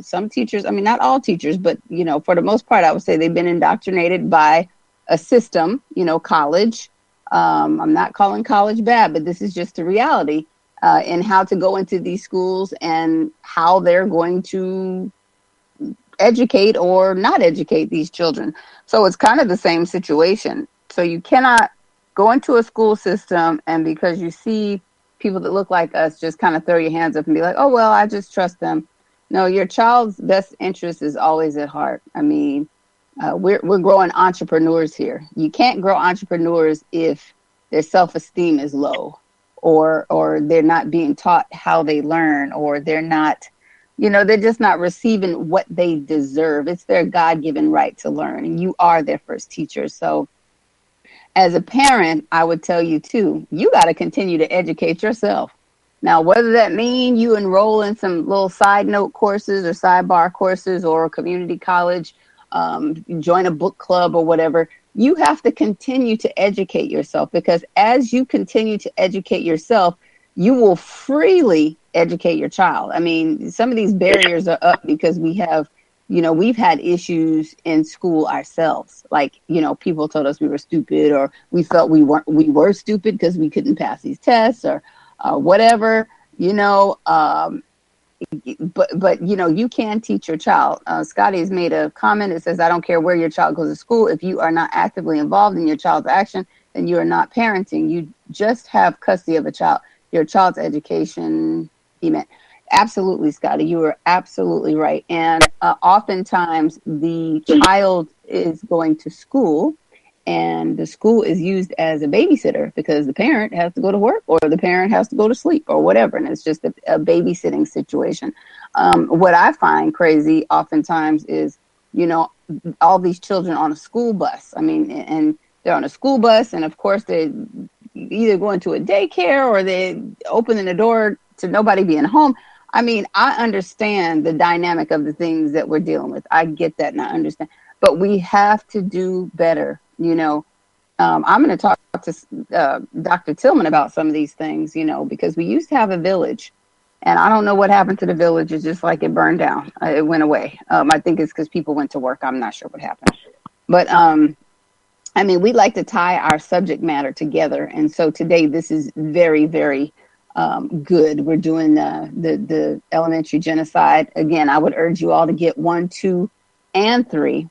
some teachers, I mean, not all teachers, but, for the most part, I would say they've been indoctrinated by a system, college. I'm not calling college bad, but this is just the reality in how to go into these schools and how they're going to educate or not educate these children. So it's kind of the same situation. So you cannot go into a school system and because you see people that look like us just kind of throw your hands up and be like, oh, well, I just trust them. No, your child's best interest is always at heart. I mean, we're growing entrepreneurs here. You can't grow entrepreneurs if their self-esteem is low or they're not being taught how they learn or they're not, they're just not receiving what they deserve. It's their God-given right to learn, and you are their first teacher. So as a parent, I would tell you, too, you got to continue to educate yourself. Now, whether that means you enroll in some little side note courses or sidebar courses or a community college, join a book club or whatever, you have to continue to educate yourself because as you continue to educate yourself, you will freely educate your child. I mean, some of these barriers are up because we have, we've had issues in school ourselves. Like, people told us we were stupid or we felt we were stupid because we couldn't pass these tests or whatever, but you can teach your child. Scotty has made a comment that says, I don't care where your child goes to school. If you are not actively involved in your child's action, then you are not parenting. You just have custody of a child. Your child's education, he meant. Absolutely, Scotty, you are absolutely right. And oftentimes the child is going to school and the school is used as a babysitter because the parent has to go to work or the parent has to go to sleep or whatever. And it's just a babysitting situation. What I find crazy oftentimes is, all these children on a school bus. I mean, and they're on a school bus. And of course, they either going to a daycare or they opening the door to nobody being home. I mean, I understand the dynamic of the things that we're dealing with. I get that and I understand. But we have to do better. I'm going to talk to Dr. Tillman about some of these things, because we used to have a village. And I don't know what happened to the village. It's just like it burned down. It went away. I think it's because people went to work. I'm not sure what happened. But, we like to tie our subject matter together. And so today, this is very, very good. We're doing the Elementary Genocide. Again, I would urge you all to get 1, 2, and 3.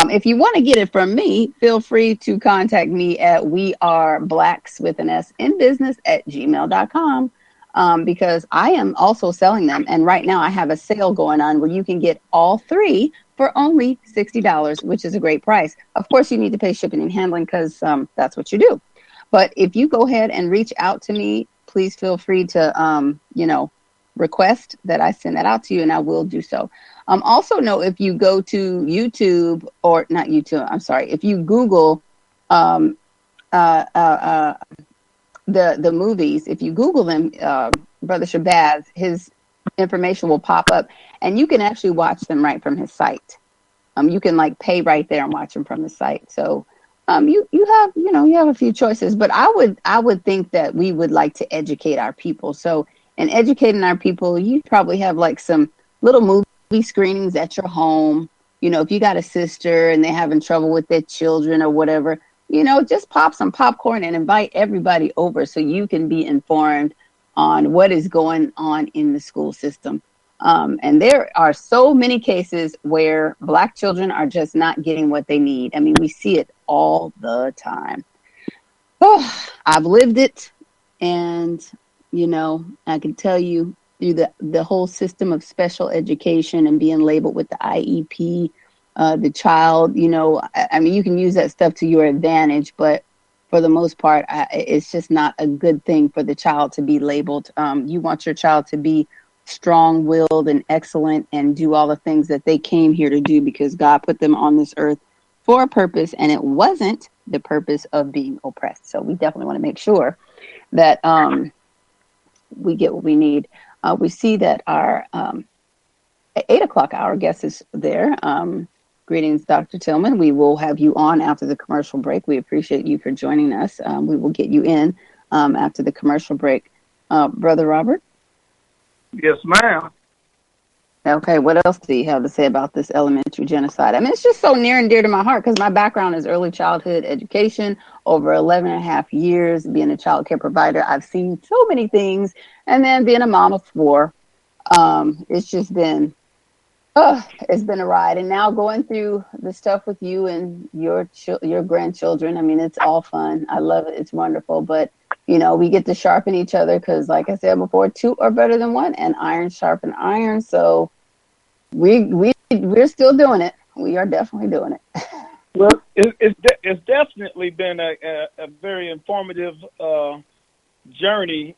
If you want to get it from me, feel free to contact me at weareblacks@gmail.com because I am also selling them. And right now I have a sale going on where you can get all 3 for only $60, which is a great price. Of course, you need to pay shipping and handling because that's what you do. But if you go ahead and reach out to me, please feel free to, request that I send that out to you and I will do so. Also know if you go to YouTube or not YouTube, I'm sorry, if you Google the movies, if you Google them, Brother Shabazz, his information will pop up and you can actually watch them right from his site. You can pay right there and watch them from his site. So you have a few choices, but I would think that we would like to educate our people. So in educating our people, you probably have some little movie screenings at your home. If you got a sister and they're having trouble with their children or whatever, just pop some popcorn and invite everybody over so you can be informed on what is going on in the school system. And there are so many cases where Black children are just not getting what they need. I mean, we see it all the time. Oh, I've lived it. And, I can tell you through the whole system of special education and being labeled with the IEP, the child, you can use that stuff to your advantage, but for the most part, it's just not a good thing for the child to be labeled. You want your child to be strong-willed and excellent and do all the things that they came here to do because God put them on this earth for a purpose, and it wasn't the purpose of being oppressed. So we definitely want to make sure that we get what we need. We see that our 8 o'clock hour guest is there. Greetings, Dr. Tillman. We will have you on after the commercial break. We appreciate you for joining us. We will get you in after the commercial break. Brother Robert? Yes, ma'am. Okay, what else do you have to say about this elementary genocide? I mean, it's just so near and dear to my heart because my background is early childhood education, over 11 and a half years being a child care provider. I've seen so many things. And then being a mom of four, it's just been, it's been a ride. And now going through the stuff with you and your grandchildren, I mean, it's all fun. I love it. It's wonderful. But, you know, we get to sharpen each other because, like I said before, two are better than one, and iron sharpen iron. So we're still doing it. We are definitely doing it. Well, it's definitely been a very informative journey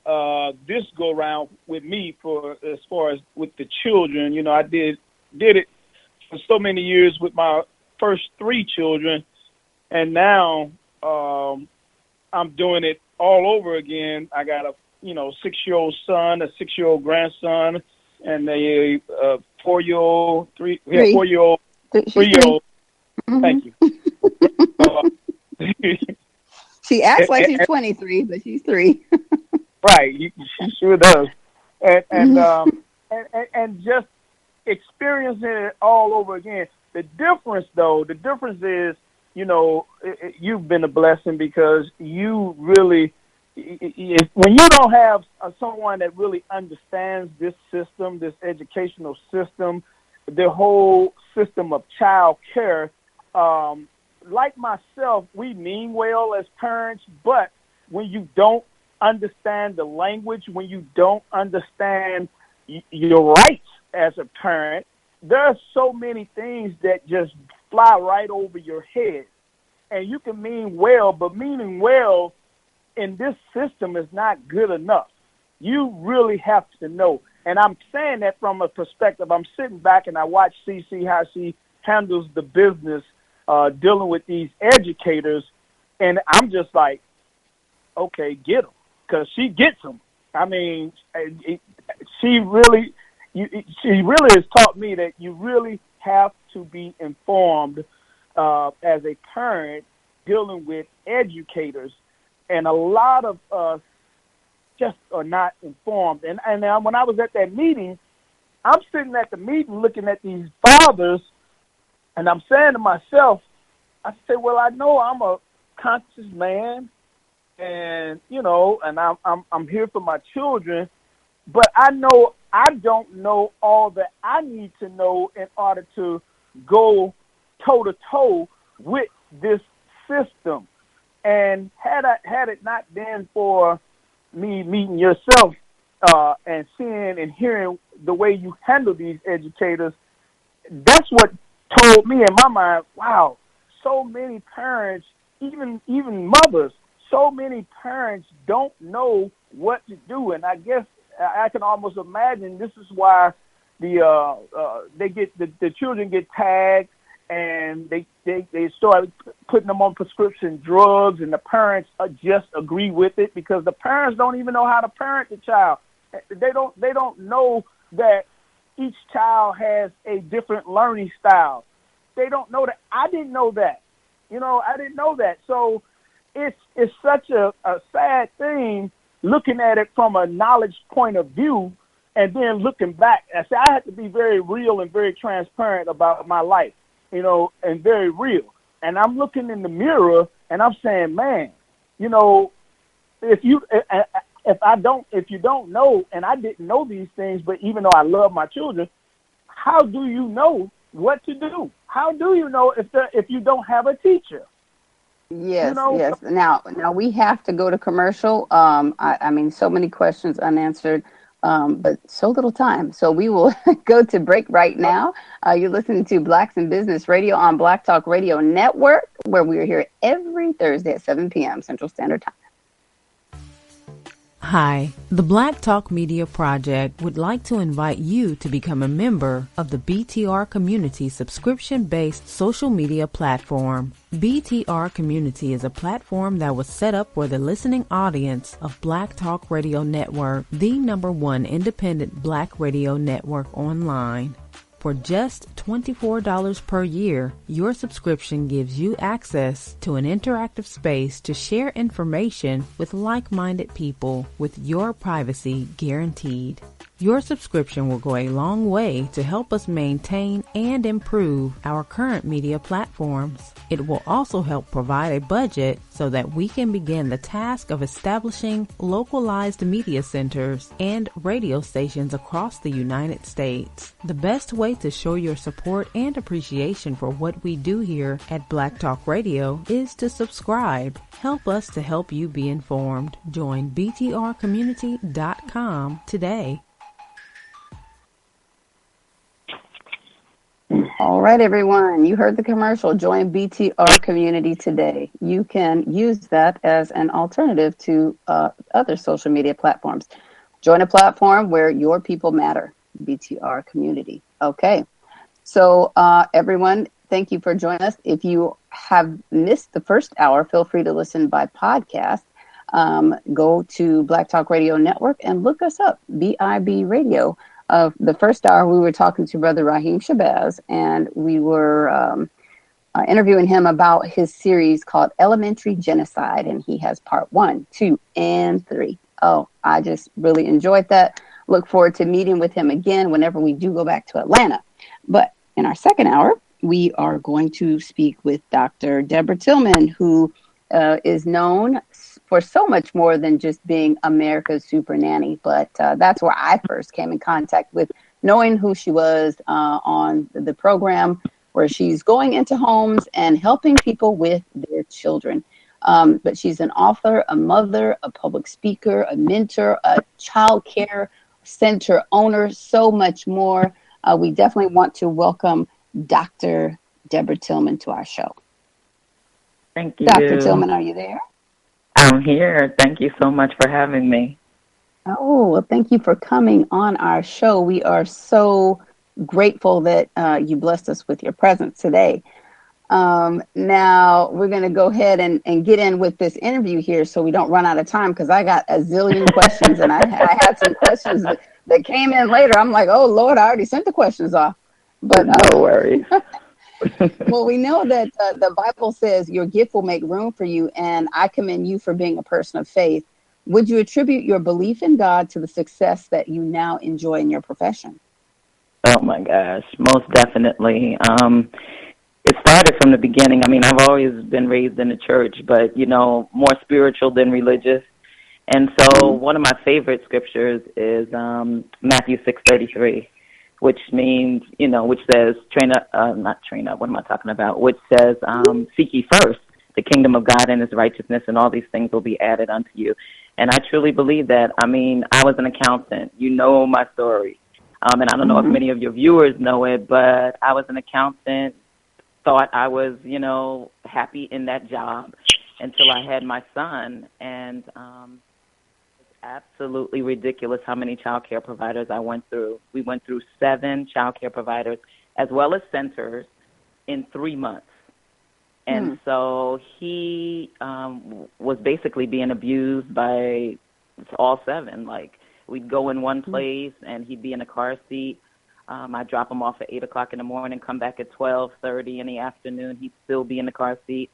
this go round with me for as far as with the children. You know, I did it for so many years with my first three children, and now I'm doing it all over again. I got a 6-year-old son, a 6-year-old grandson, and a 4-year-old, 4-year-old, 3-year-old. Mm-hmm. Thank you. She acts like she's 23, but she's 3. Right, she sure does. And just experiencing it all over again. The difference is, you know, you've been a blessing because you really, when you don't have someone that really understands this system, this educational system, the whole system of child care, like myself, we mean well as parents, but when you don't understand the language, when you don't understand your rights as a parent, there are so many things that just fly right over your head. And you can mean well, but meaning well in this system is not good enough. You really have to know. And I'm saying that from a perspective. I'm sitting back and I watch CC, how she handles the business dealing with these educators, and I'm just like, okay, get them, because she gets them. I mean, she really has taught me that you really have to be informed as a parent dealing with educators, and a lot of us just are not informed. And when I was at that meeting, I'm sitting at the meeting looking at these fathers, and I'm saying to myself, I say, well, I know I'm a conscious man, and and I'm here for my children, but I know I don't know all that I need to know in order to go toe to toe with this system. And had it not been for me meeting yourself and seeing and hearing the way you handle these educators, that's what told me in my mind, wow, so many parents, even mothers, so many parents don't know what to do. And I guess I can almost imagine this is why the children get tagged, and they start putting them on prescription drugs, and the parents just agree with it because the parents don't even know how to parent the child. They don't know that each child has a different learning style. They don't know that. I didn't know that. I didn't know that. So it's such a sad thing looking at it from a knowledge point of view, and then looking back. I say I have to be very real and very transparent about my life, and very real. And I'm looking in the mirror and I'm saying, man, if you don't know, and I didn't know these things, but even though I love my children, how do you know what to do? How do you know if you don't have a teacher? Yes, yes. Now we have to go to commercial. I mean, so many questions unanswered, but so little time. So we will go to break right now. You're listening to Blacks in Business Radio on Black Talk Radio Network, where we are here every Thursday at 7 p.m. Central Standard Time. Hi, the Black Talk Media Project would like to invite you to become a member of the BTR Community subscription-based social media platform. BTR Community is a platform that was set up for the listening audience of Black Talk Radio Network, the #1 independent Black radio network online. For just $24 per year, your subscription gives you access to an interactive space to share information with like-minded people with your privacy guaranteed. Your subscription will go a long way to help us maintain and improve our current media platforms. It will also help provide a budget so that we can begin the task of establishing localized media centers and radio stations across the United States. The best way to show your support and appreciation for what we do here at Black Talk Radio is to subscribe. Help us to help you be informed. Join btrcommunity.com today. All right, everyone. You heard the commercial. Join BTR Community today. You can use that as an alternative to other social media platforms. Join a platform where your people matter. BTR Community. Okay. So, everyone, thank you for joining us. If you have missed the first hour, feel free to listen by podcast. Go to Black Talk Radio Network and look us up, BIB Radio. The first hour, we were talking to Brother Rahiem Shabazz, and we were interviewing him about his series called Elementary Genocide, and he has part 1, 2, and 3. Oh, I just really enjoyed that. Look forward to meeting with him again whenever we do go back to Atlanta. But in our second hour, we are going to speak with Dr. Deborah Tillman, who is known for so much more than just being America's super nanny. But that's where I first came in contact with knowing who she was on the program where she's going into homes and helping people with their children. But she's an author, a mother, a public speaker, a mentor, a child care center owner, so much more. We definitely want to welcome Dr. Deborah Tillman to our show. Thank you. Dr. Tillman, are you there? I'm here. Thank you so much for having me. Oh, well, thank you for coming on our show. We are so grateful that you blessed us with your presence today. Now, we're going to go ahead and get in with this interview here so we don't run out of time, because I got a zillion questions, and I had some questions that came in later. I'm like, oh, Lord, I already sent the questions off. But no worries. Well, we know that the Bible says your gift will make room for you, and I commend you for being a person of faith. Would you attribute your belief in God to the success that you now enjoy in your profession? Oh, my gosh, most definitely. It started from the beginning. I mean, I've always been raised in the church, but, more spiritual than religious. And so one of my favorite scriptures is Matthew 6:33. Which means, which says, which says, seek ye first the kingdom of God and his righteousness, and all these things will be added unto you. And I truly believe that. I mean, I was an accountant. You know my story. And I don't know if many of your viewers know it, but I was an accountant, thought I was, happy in that job until I had my son. And absolutely ridiculous how many child care providers I went through. We went through 7 child care providers as well as centers in 3 months. And so he was basically being abused by all 7. Like, we'd go in one place and he'd be in a car seat. I'd drop him off at 8 o'clock in the morning, come back at 12:30 in the afternoon. He'd still be in the car seat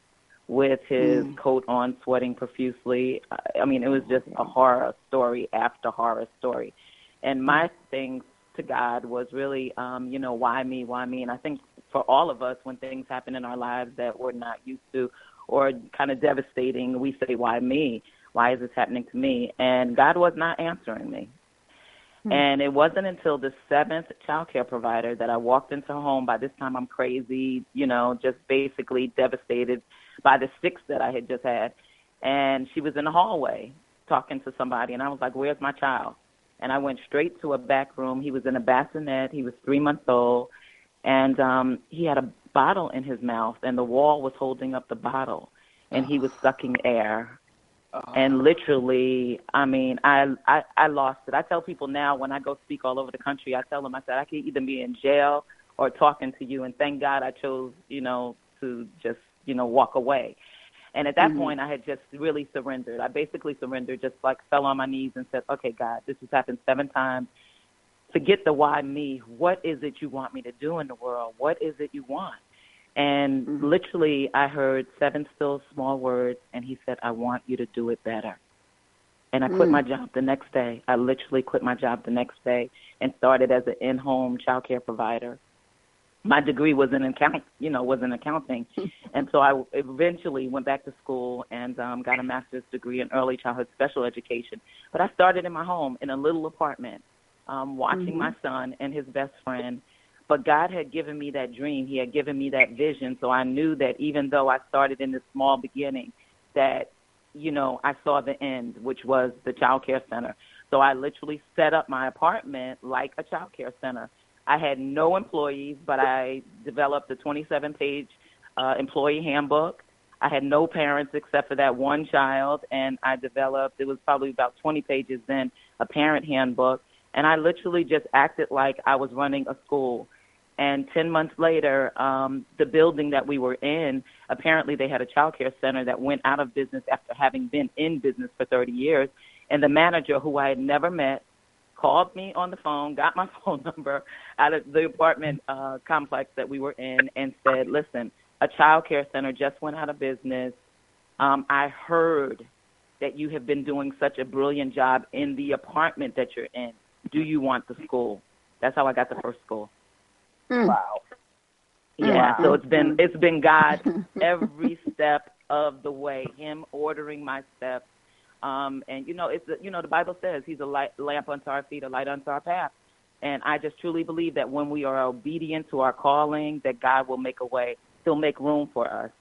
with his coat on, sweating profusely. I mean, it was just a horror story after horror story. And my thing to God was really, why me, why me? And I think for all of us, when things happen in our lives that we're not used to or kind of devastating, we say, why me? Why is this happening to me? And God was not answering me. And it wasn't until the 7th child care provider that I walked into her home. By this time, I'm crazy, just basically devastated by the 6th that I had just had. And she was in the hallway talking to somebody, and I was like, where's my child? And I went straight to a back room. He was in a bassinet. He was 3 months old, and he had a bottle in his mouth, and the wall was holding up the bottle, and he was sucking air. And literally, I mean, I lost it. I tell people now when I go speak all over the country, I tell them, I said, I could either be in jail or talking to you, and thank God I chose, to just, walk away. And at that point, I had just really surrendered. I basically surrendered, just like fell on my knees and said, okay, God, this has happened 7 times. Forget the why me. What is it you want me to do in the world? What is it you want? And literally, I heard 7 still small words, and he said, I want you to do it better. And I quit my job the next day. I literally quit my job the next day and started as an in-home child care provider. My degree was in accounting. And so I eventually went back to school and got a master's degree in early childhood special education. But I started in my home in a little apartment, watching my son and his best friend. But God had given me that dream. He had given me that vision. So I knew that even though I started in this small beginning, that, I saw the end, which was the child care center. So I literally set up my apartment like a child care center. I had no employees, but I developed a 27-page employee handbook. I had no parents except for that one child, and I developed, it was probably about 20 pages then, a parent handbook. And I literally just acted like I was running a school. And 10 months later, the building that we were in, apparently they had a child care center that went out of business after having been in business for 30 years. And the manager, who I had never met, called me on the phone, got my phone number out of the apartment complex that we were in, and said, listen, a child care center just went out of business. I heard that you have been doing such a brilliant job in the apartment that you're in. Do you want the school? That's how I got the first school. Wow. Yeah, so it's been God every step of the way, him ordering my steps. And the Bible says he's a lamp unto our feet, a light unto our path. And I just truly believe that when we are obedient to our calling, that God will make a way. He'll make room for us.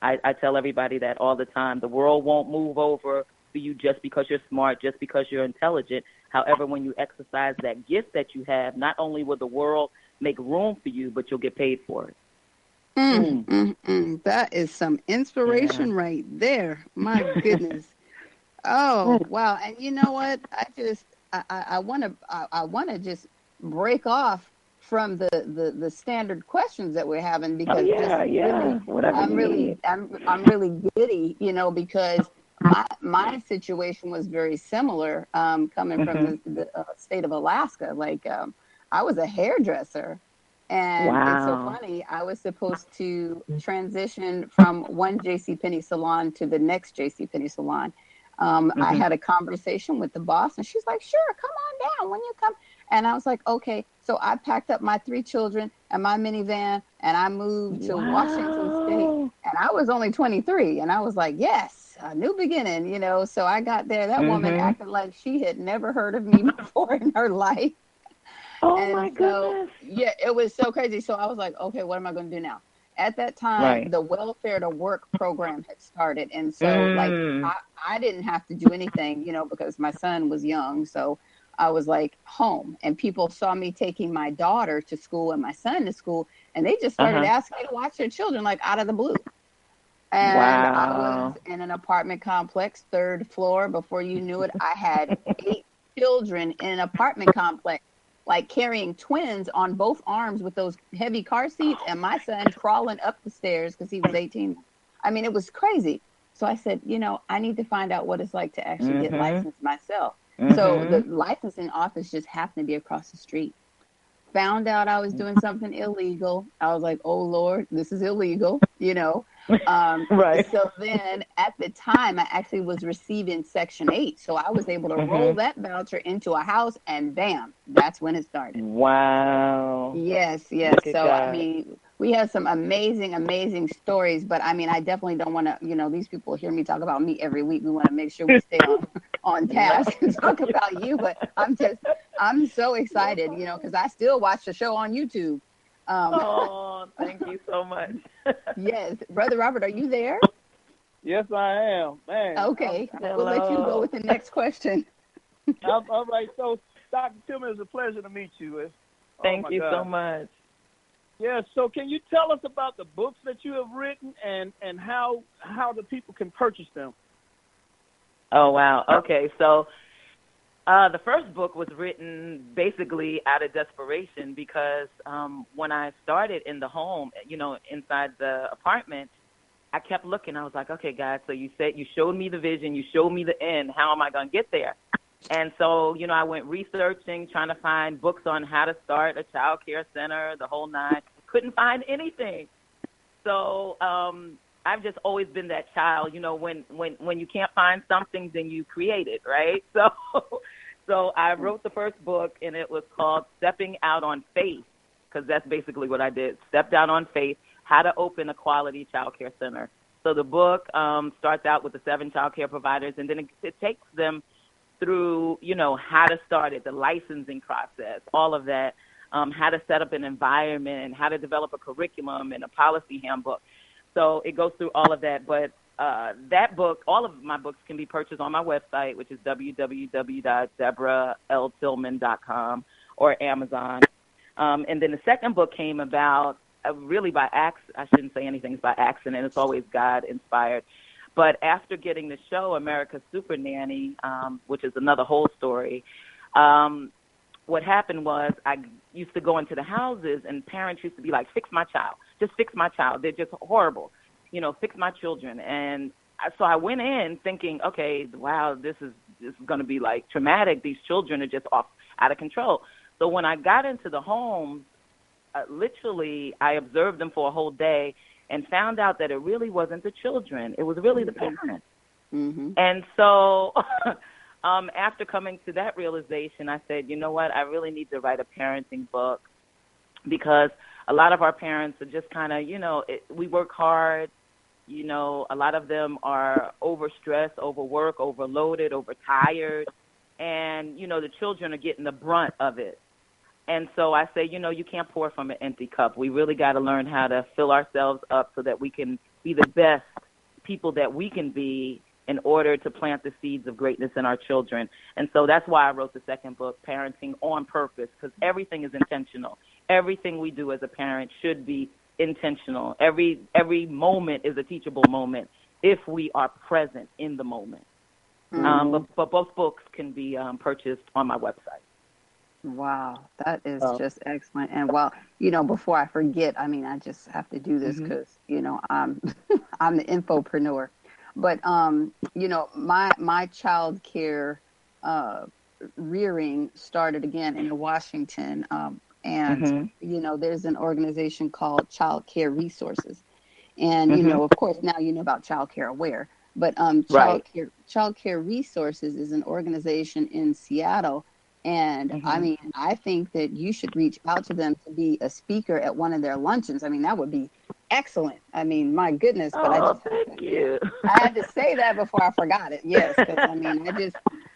I tell everybody that all the time. The world won't move over for you just because you're smart, just because you're intelligent. However, when you exercise that gift that you have, not only will the world make room for you, but you'll get paid for it. That is some inspiration right there. My goodness. Oh, wow. And you know what? I want to just break off from the standard questions that we're having, because I'm really giddy, because my situation was very similar, coming from the state of Alaska. Like, I was a hairdresser, and it's so funny. I was supposed to transition from one JCPenney salon to the next JCPenney salon. I had a conversation with the boss, and she's like, sure, come on down when you come. And I was like, okay. So I packed up my 3 children and my minivan, and I moved to Washington State. And I was only 23, and I was like, yes, a new beginning, So I got there. That woman acted like she had never heard of me before in her life. Oh, and my goodness. Yeah, it was so crazy. So I was like, okay, what am I going to do now? At that time, the Welfare to Work program had started. And so, I didn't have to do anything, because my son was young. So I was like home. And people saw me taking my daughter to school and my son to school. And they just started asking me to watch their children, like out of the blue. And I was in an apartment complex, 3rd floor. Before you knew it, I had 8 children in an apartment complex, like carrying twins on both arms with those heavy car seats, and my son crawling up the stairs because he was 18. I mean, it was crazy. So I said, I need to find out what it's like to actually get licensed myself. So the licensing office just happened to be across the street. Found out I was doing something illegal. I was like, oh, Lord, this is illegal, Right. So then at the time, I actually was receiving Section 8. So I was able to roll that voucher into a house, and bam, that's when it started. Wow. Yes. So, God. I mean, we have some amazing stories, but I mean, I definitely don't want to, these people hear me talk about me every week. We want to make sure we stay on task and talk about you, but I'm so excited, because I still watch the show on YouTube. Thank you so much. Yes. Brother Robert, are you there? Yes, I am. Man. Okay. We'll let you go with the next question. All right. So, Dr. Tillman, it's a pleasure to meet you. Thank you so much. Yeah, so can you tell us about the books that you have written and how the people can purchase them? Oh, wow. Okay, so the first book was written basically out of desperation because when I started in the home, inside the apartment, I kept looking. I was like, okay, God, so you showed me the vision, you showed me the end. How am I going to get there? And so, I went researching, trying to find books on how to start a child care center, the whole 9. Couldn't find anything. So I I've just always been that child, you know, when you can't find something, then you create it, right? So I wrote the first book, and it was called Stepping Out on Faith, because that's basically what I did. Stepped out on faith, how to open a quality child care center. So the book starts out with the 7 child care providers, and then it takes them through, you know, how to start it, the licensing process, all of that, how to set up an environment, how to develop a curriculum and a policy handbook. So it goes through all of that. But that book, all of my books can be purchased on my website, which is www.deborahLTillman.com, or Amazon. And then the second book came about really by accident. I shouldn't say anything's by accident. It's always God-inspired. But after getting the show, America's Super Nanny, which is another whole story, what happened was I used to go into the houses, and parents used to be like, fix my child. Just fix my child. They're just horrible. You know, fix my children. And so I went in thinking, okay, wow, this is going to be like traumatic. These children are just out of control. So when I got into the homes, literally I observed them for a whole day and found out that it really wasn't the children. It was really the parents. Mm-hmm. And so after coming to that realization, I said, you know what, I really need to write a parenting book, because a lot of our parents are just kind of, you know, we work hard. You know, a lot of them are overstressed, overworked, overloaded, overtired. And, you know, the children are getting the brunt of it. And so I say, you know, you can't pour from an empty cup. We really got to learn how to fill ourselves up so that we can be the best people that we can be in order to plant the seeds of greatness in our children. And so that's why I wrote the second book, Parenting on Purpose, because everything is intentional. Everything we do as a parent should be intentional. Every moment is a teachable moment if we are present in the moment. Mm-hmm. But both books can be purchased on my website. Wow, that is just excellent. And well, you know, before I forget, I mean, I just have to do this because, you know, I'm the infopreneur. But, you know, my child care rearing started again in Washington. And, you know, there's an organization called Child Care Resources. And, you know, of course, now you know about Child Care Aware. But Child Care Resources is an organization in Seattle. And I mean, I think that you should reach out to them to be a speaker at one of their luncheons. I mean, that would be excellent. I mean, my goodness. But thank you. I had to say that before I forgot it. Yes. Because I mean,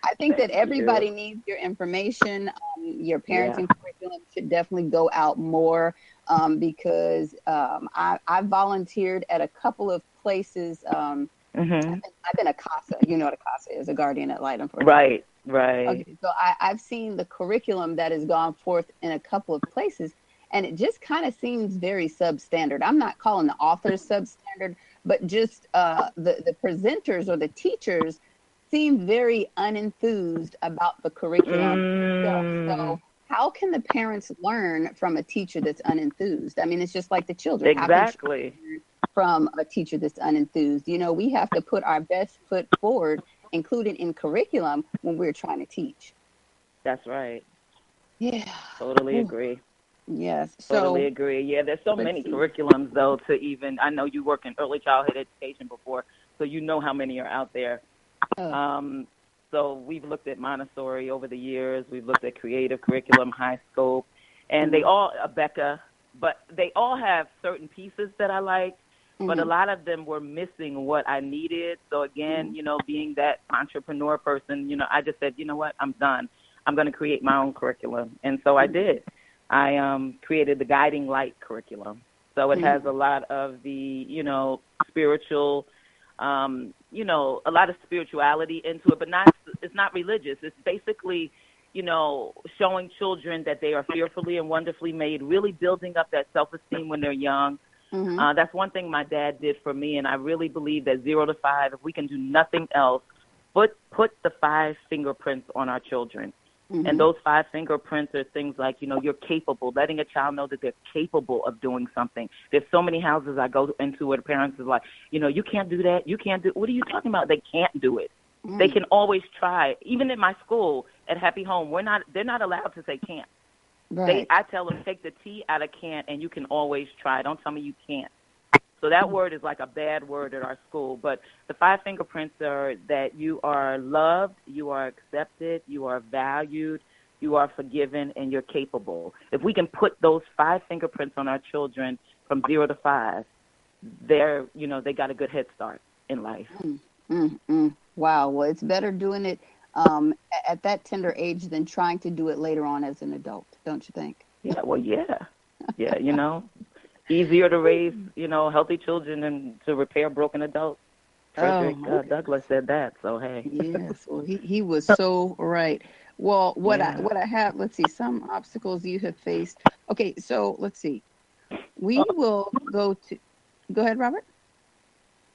I think that everybody needs your information. Your parenting curriculum should definitely go out more because I volunteered at a couple of places. I've been a CASA. You know what a CASA is, a guardian ad litem. Right. Okay, so I've seen the curriculum that has gone forth in a couple of places, and it just kind of seems very substandard. I'm not calling the authors substandard, but just the presenters or the teachers seem very unenthused about the curriculum. So how can the parents learn from a teacher that's unenthused? I mean, it's just like the children. Exactly. How can you learn from a teacher that's unenthused? You know, we have to put our best foot forward, included in curriculum, when we're trying to teach. That's right. Yeah. Totally agree. Yes. Totally agree. Yeah, there's so many curriculums, though, to even, I know you work in early childhood education before, so you know how many are out there. So we've looked at Montessori over the years. We've looked at creative curriculum, high scope, and they all, Becca, but they all have certain pieces that I like. But a lot of them were missing what I needed. So, again, you know, being that entrepreneur person, you know, I just said, you know what, I'm done. I'm going to create my own curriculum. And so I did. I created the Guiding Light curriculum. So it has a lot of the, you know, spiritual, you know, a lot of spirituality into it, but it's not religious. It's basically, you know, showing children that they are fearfully and wonderfully made, really building up that self-esteem when they're young. That's one thing my dad did for me, and I really believe that 0 to 5, if we can do nothing else, put the 5 fingerprints on our children. And those 5 fingerprints are things like, you know, you're capable, letting a child know that they're capable of doing something. There's so many houses I go into where the parents are like, you know, you can't do that. You can't do. What are you talking about? They can't do it. They can always try. Even in my school at Happy Home, they're not allowed to say can't. Right. I tell them, take the T out of can't, and you can always try. Don't tell me you can't. So that word is like a bad word at our school. But the 5 fingerprints are that you are loved, you are accepted, you are valued, you are forgiven, and you're capable. If we can put those 5 fingerprints on our children from 0 to 5, they're, they got a good head start in life. Wow. Well, it's better doing it at that tender age than trying to do it later on as an adult, don't you think? Yeah, well, yeah. Yeah, easier to raise, healthy children than to repair broken adults. Frederick Douglass said that, so hey. Yes, well, he was so right. Well, what I have, let's see, some obstacles you have faced. Okay, so let's see. We will go ahead, Robert.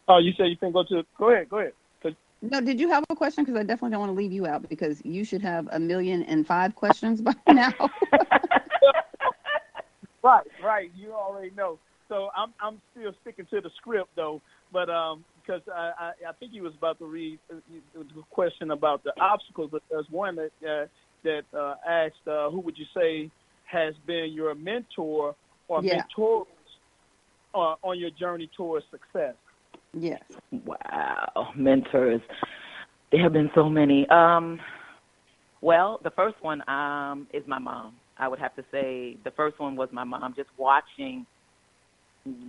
Oh, you said you can go ahead. No, did you have a question? Because I definitely don't want to leave you out, because you should have 1,000,005 questions by now. Right. You already know. So I'm still sticking to the script though, but because I think he was about to read the question about the obstacles, but there's one that asked, who would you say has been your mentor or mentors on your journey towards success? Yes. Wow, mentors. There have been so many. Well, the first one is my mom. I would have to say the first one was my mom, just watching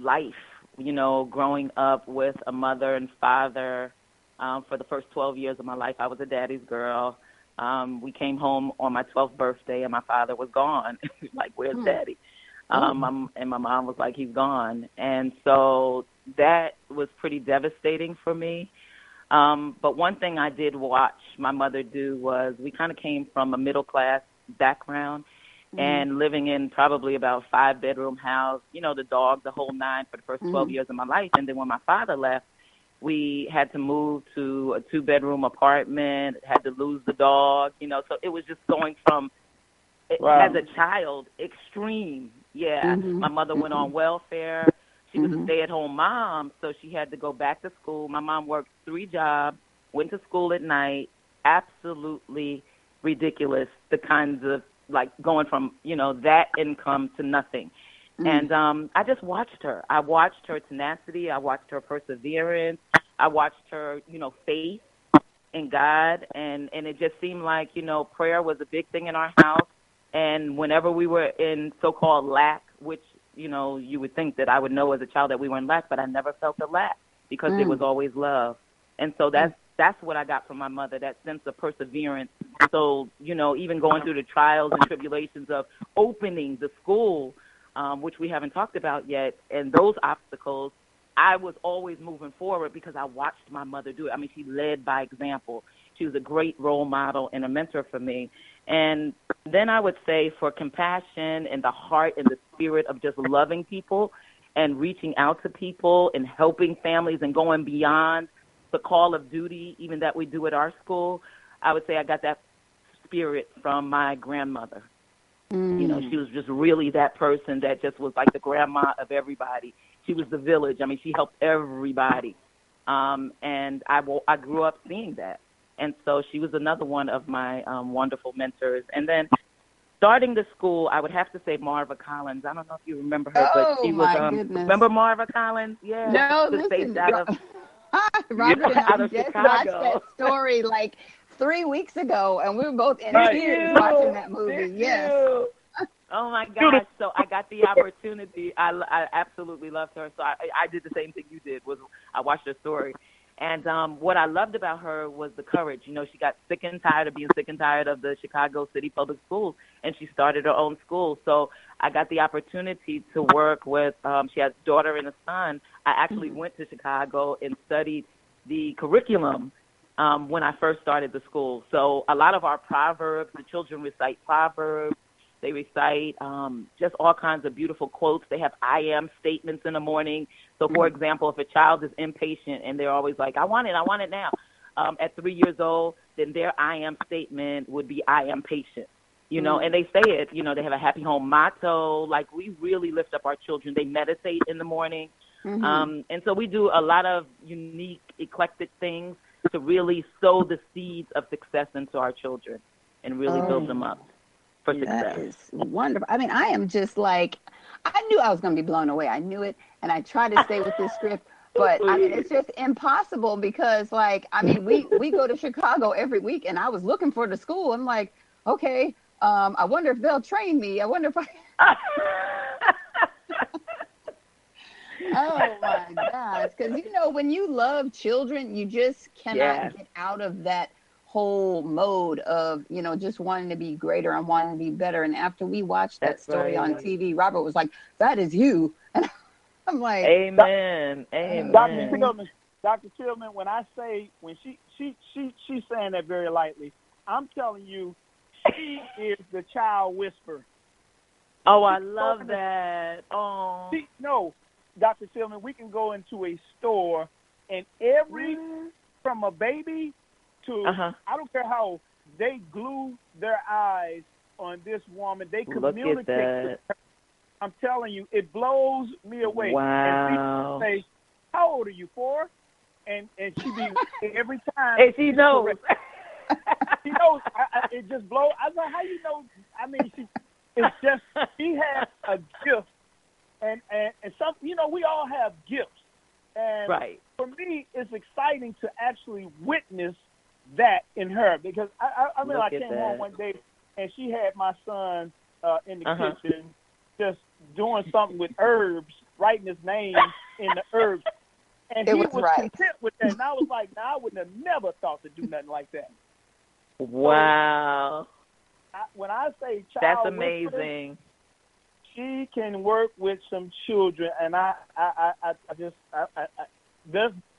life, growing up with a mother and father. For the first 12 years of my life, I was a daddy's girl. We came home on my 12th birthday, and my father was gone. Like, where's Daddy? And my mom was like, he's gone. And so that was pretty devastating for me. But one thing I did watch my mother do was we kind of came from a middle-class background and living in probably about 5-bedroom house, the dog, the whole 9 for the first 12 years of my life. And then when my father left, we had to move to a 2-bedroom apartment, had to lose the dog, so it was just going from, as a child, extreme. Yeah, my mother went on welfare. She was a stay-at-home mom, so she had to go back to school. My mom worked 3 jobs, went to school at night, absolutely ridiculous, the kinds of, like, going from, that income to nothing. And I just watched her. I watched her tenacity. I watched her perseverance. I watched her, faith in God. And it just seemed like, prayer was a big thing in our house. And whenever we were in so-called lack, which, you would think that I would know as a child that we were in lack, but I never felt the lack because there was always love. And so that's what I got from my mother, that sense of perseverance. So, even going through the trials and tribulations of opening the school, which we haven't talked about yet, and those obstacles, I was always moving forward because I watched my mother do it. I mean, she led by example. She was a great role model and a mentor for me. And then I would say for compassion and the heart and the spirit of just loving people and reaching out to people and helping families and going beyond the call of duty, even that we do at our school, I would say I got that spirit from my grandmother. She was just really that person that just was like the grandma of everybody. She was the village. I mean, she helped everybody. And I grew up seeing that. And so she was another one of my wonderful mentors. And then starting the school, I would have to say Marva Collins. I don't know if you remember her, but she was, remember Marva Collins? Yeah. No, listen, Robert and I just watched that story like 3 weeks ago, and we were both in tears watching that movie. Yes. Oh, my gosh. So I got the opportunity. I absolutely loved her. So I did the same thing you did, was I watched her story. And what I loved about her was the courage. She got sick and tired of being sick and tired of the Chicago City Public Schools, and she started her own school. So I got the opportunity to work with, she has a daughter and a son. I actually went to Chicago and studied the curriculum when I first started the school. So a lot of our proverbs, the children recite proverbs. They recite just all kinds of beautiful quotes. They have I am statements in the morning. So, for example, if a child is impatient and they're always like, I want it now. At 3 years old, then their I am statement would be I am patient. And they say it, they have a happy home motto. Like, we really lift up our children. They meditate in the morning. And so we do a lot of unique, eclectic things to really sow the seeds of success into our children and really build them up. That is wonderful. I mean, I am just like, I knew I was going to be blown away. I knew it. And I tried to stay with this script. But I mean, it's just impossible because, like, I mean, we go to Chicago every week, and I was looking for the school. I'm like, okay, I wonder if they'll train me. I wonder if I. Oh my gosh! Because when you love children, you just cannot get out of that whole mode of just wanting to be greater and wanting to be better. And after we watched that story on TV, Robert was like, "That is you," and I'm like, "Amen, amen." Dr. Tillman, when she's saying that very lightly, I'm telling you, she is the child whisperer. Oh, I love that. Oh, no, Dr. Tillman, we can go into a store and from a baby to I don't care how they glue their eyes on this woman, they communicate with her. I'm telling you, it blows me away. Wow. And people say, "How old are you, 4?" And she be every time. And she knows. She knows. It just blows. I was like, "How you know?" I mean, it's just she has a gift, and some. We all have gifts, and for me, it's exciting to actually witness that in her because I remember I came home one day and she had my son in the kitchen just doing something with herbs, writing his name in the herbs. And he was content with that. And I was like, I wouldn't have never thought to do nothing like that. Wow. So, when I say child that's amazing. She can work with some children. And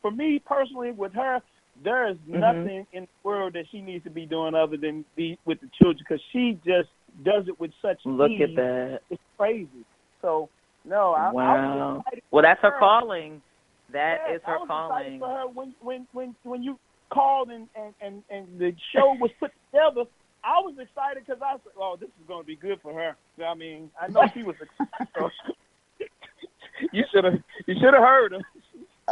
for me personally, with her, there is nothing in the world that she needs to be doing other than be with the children because she just does it with such ease. Look at that. It's crazy. So, no, I was excited. Well, that's her calling. That is her calling. For her when you called and the show was put together, I was excited because I said, "Oh, this is going to be good for her." I mean, I know she was excited. You should have heard her.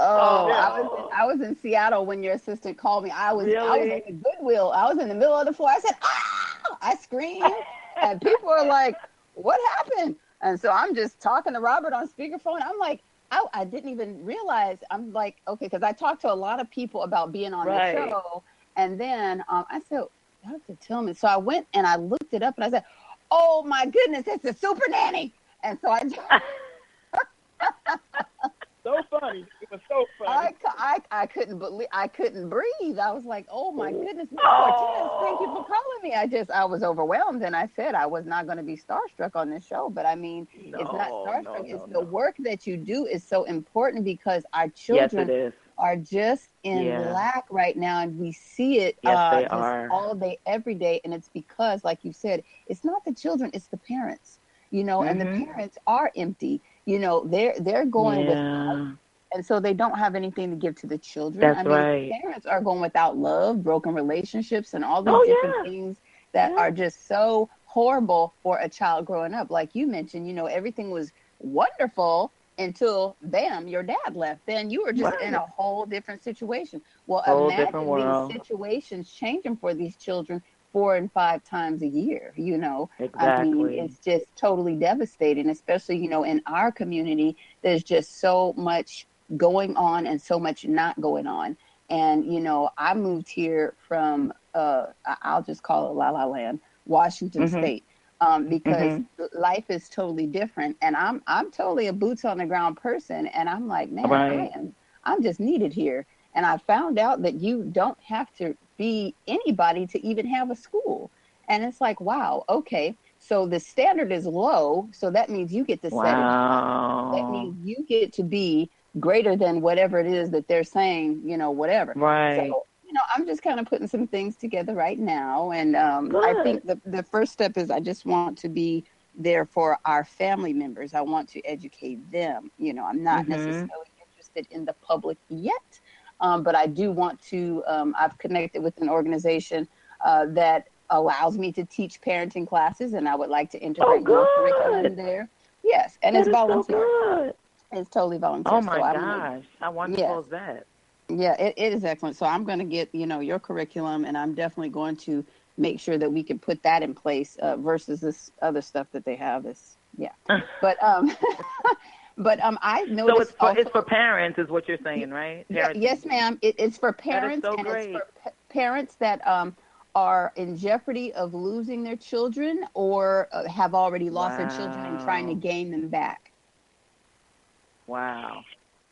Oh, I was in Seattle when your assistant called me. I was at the Goodwill. I was in the middle of the floor. I said, "Ah!" I screamed, and people are like, "What happened?" And so I'm just talking to Robert on speakerphone. I'm like, I didn't even realize. I'm like, okay, because I talked to a lot of people about being on the show, and then I said, Dr. Tillman. So I went and I looked it up, and I said, "Oh my goodness, it's a super nanny!" And so I. So funny. It was so funny. I couldn't believe. I couldn't breathe. I was like, "Oh my goodness, Ms. Cortez, thank you for calling me." I was overwhelmed, and I said I was not going to be starstruck on this show. But I mean, it's not starstruck. The work that you do is so important because our children are just in lack right now, and we see it they just are. All day, every day. And it's because, like you said, it's not the children, it's the parents. And the parents are empty. They're going without, and so they don't have anything to give to the children. That's right. Parents are going without love, broken relationships, and all these different things that are just so horrible for a child growing up. Like you mentioned, everything was wonderful until, bam, your dad left. Then you were just in a whole different situation. Well, imagine these situations changing for these children 4 and 5 times a year, Exactly. I mean, it's just totally devastating, especially, in our community, there's just so much going on and so much not going on. And, I moved here from, I'll just call it La La Land, Washington State, because life is totally different. And I'm totally a boots on the ground person. And I'm like, man, I'm just needed here. And I found out that you don't have to be anybody to even have a school. And it's like, wow, okay. So the standard is low. So that means you get to set it. That means you get to be greater than whatever it is that they're saying, whatever. Right. So, I'm just kind of putting some things together right now. And I think the first step is I just want to be there for our family members. I want to educate them. I'm not necessarily interested in the public yet. But I do want to, I've connected with an organization that allows me to teach parenting classes, and I would like to integrate your curriculum there. Yes, and it's volunteer. So it's totally volunteer. Oh, my gosh. How wonderful is that? Yeah, it is excellent. So I'm going to get, your curriculum, and I'm definitely going to make sure that we can put that in place versus this other stuff that they have. Yeah. But but I noticed. So it's for parents, is what you're saying, right? Yes, ma'am. It's for parents, so and great. it's for parents that are in jeopardy of losing their children or have already lost their children and trying to gain them back. Wow.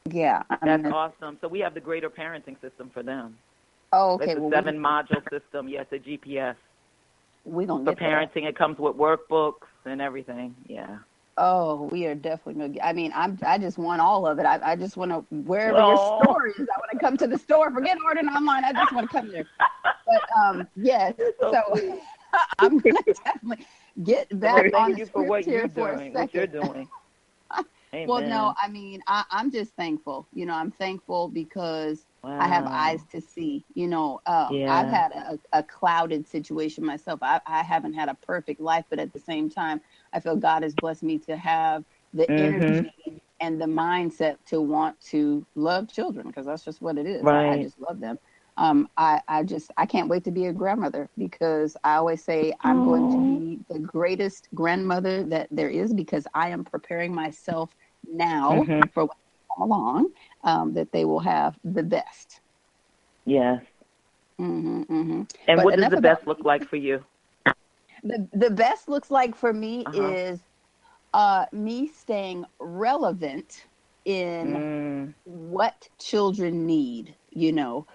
Yeah. That's awesome. So we have the greater parenting system for them. Oh, okay. It's a 7-module system. Yes, a GPS. We don't for get parenting. that. It comes with workbooks and everything. Yeah. Oh, we are definitely going to. I mean, I just want all of it. I just want to, wherever your store is, I want to come to the store. Forget ordering online. I just want to come there. But, yes. So I'm going to definitely get back on the script here for a second. What you're doing. Amen. Well, no, I mean, I'm just thankful. You know, I'm thankful because I have eyes to see. You know, I've had a clouded situation myself. I haven't had a perfect life, but at the same time, I feel God has blessed me to have the energy and the mindset to want to love children, because that's just what it is. Right. I just love them. I can't wait to be a grandmother, because I always say I'm going to be the greatest grandmother that there is, because I am preparing myself now for when they come along, that they will have the best. Yes. And what does the best look like for you? The best looks like for me is me staying relevant in what children need, you know,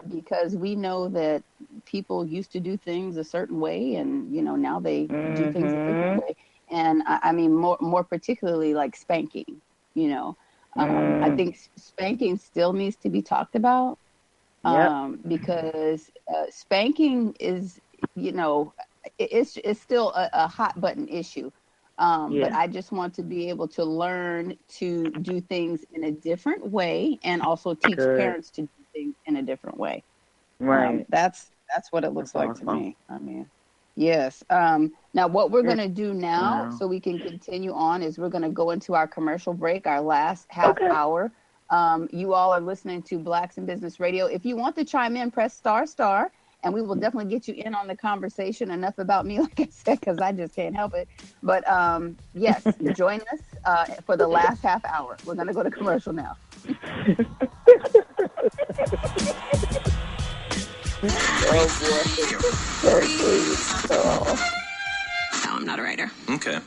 because we know that people used to do things a certain way, and, you know, now they do things a different way. And I mean, more particularly like spanking, you know, I think spanking still needs to be talked about, because spanking is, you know, it's still a hot button issue. But I just want to be able to learn to do things in a different way, and also teach parents to do things in a different way. Right. That's what it looks like to me. I mean, yes. Now what we're going to do now, so we can continue on, is we're going to go into our commercial break, our last half hour. You all are listening to Blacks in Business Radio. If you want to chime in, press **, and we will definitely get you in on the conversation. Enough about me, like I said, because I just can't help it. But yes, join us for the last half hour. We're going to go to commercial now. No, I'm not a writer. Okay.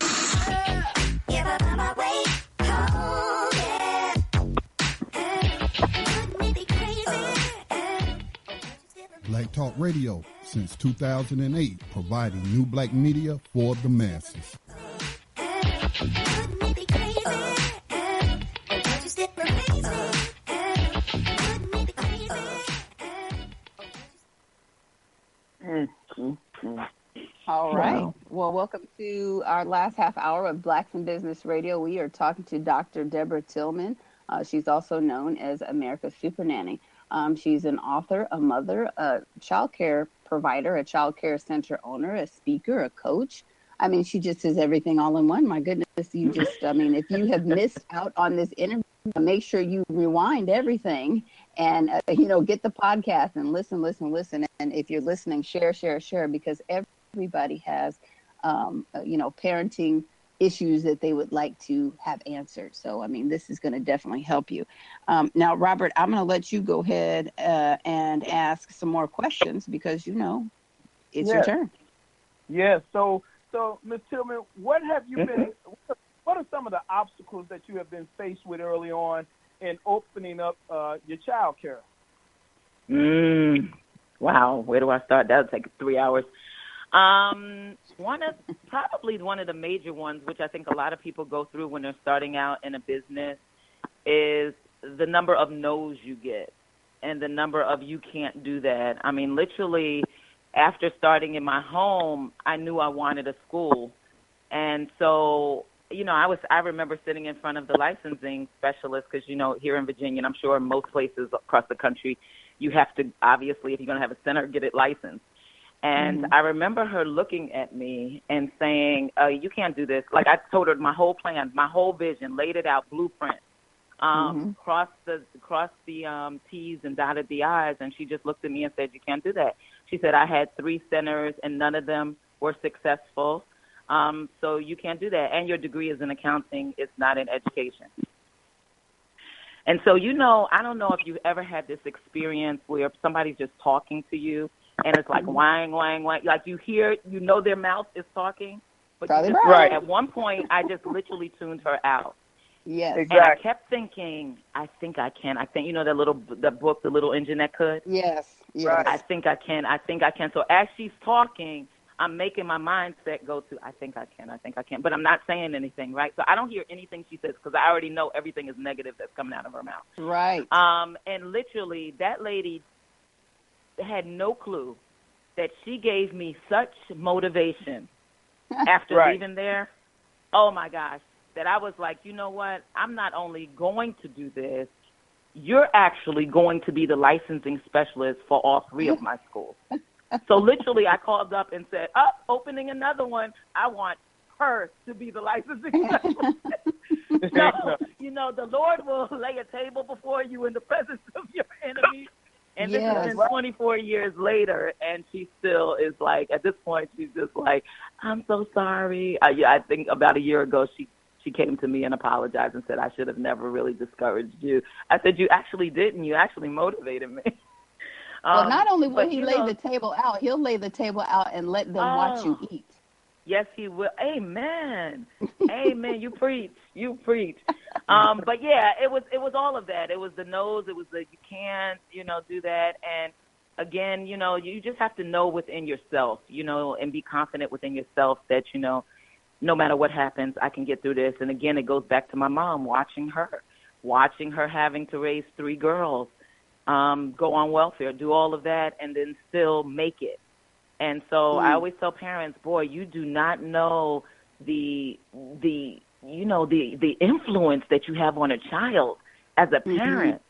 Black Talk Radio, since 2008, providing new black media for the masses. All right. Well, welcome to our last half hour of Blacks in Business Radio. We are talking to Dr. Deborah Tillman. She's also known as America's Super Nanny. She's an author, a mother, a child care provider, a child care center owner, a speaker, a coach. I mean, she just is everything all in one. My goodness, you just, I mean, if you have missed out on this interview, make sure you rewind everything and, you know, get the podcast and listen. And if you're listening, share, because everybody has, you know, parenting issues that they would like to have answered. So, I mean, this is going to definitely help you. Now, Robert, I'm going to let you go ahead and ask some more questions, because, you know, it's your turn. Yeah. So Ms. Tillman, what have you been, what are some of the obstacles that you have been faced with early on in opening up your child care? Wow. Where do I start? That would take 3 hours. One of the major ones, which I think a lot of people go through when they're starting out in a business, is the number of no's you get and the number of you can't do that. I mean, literally, after starting in my home, I knew I wanted a school. And so, you know, I remember sitting in front of the licensing specialist, because, you know, here in Virginia, and I'm sure in most places across the country, you have to, obviously, if you're going to have a center, get it licensed. And I remember her looking at me and saying, you can't do this. Like, I told her my whole plan, my whole vision, laid it out, blueprint, crossed the T's and dotted the I's. And she just looked at me and said, you can't do that. She said, I had 3 centers and none of them were successful. So you can't do that. And your degree is in accounting. It's not in education. And so, I don't know if you've ever had this experience where somebody's just talking to you and it's like whine, whine, whine. Like you hear, their mouth is talking. But right. At one point, I just literally tuned her out. Yes. Exactly. And I kept thinking, I think I can. I think, that book, The Little Engine That Could? Yes. Right. I think I can. So as she's talking, I'm making my mindset go to, I think I can. But I'm not saying anything, right? So I don't hear anything she says because I already know everything is negative that's coming out of her mouth. Right. And literally, that lady had no clue that she gave me such motivation after leaving there. Oh, my gosh, that I was like, you know what? I'm not only going to do this, you're actually going to be the licensing specialist for all three of my schools. So literally I called up and said, opening another one, I want her to be the licensing specialist. So, the Lord will lay a table before you in the presence of your enemies. And this has been 24 years later, and she still is like, at this point, she's just like, I'm so sorry. I think about a year ago, she came to me and apologized and said, I should have never really discouraged you. I said, you actually didn't. You actually motivated me. Well, not only will he lay the table out, he'll lay the table out and let them watch you eat. Yes, he will. Amen. Amen. You preach. But yeah, it was all of that. It was the no's. It was the you can't, do that. And again, you just have to know within yourself, and be confident within yourself that, no matter what happens, I can get through this. And again, it goes back to my mom, watching her having to raise 3 girls, go on welfare, do all of that, and then still make it. And so I always tell parents, boy, you do not know the influence that you have on a child as a parent.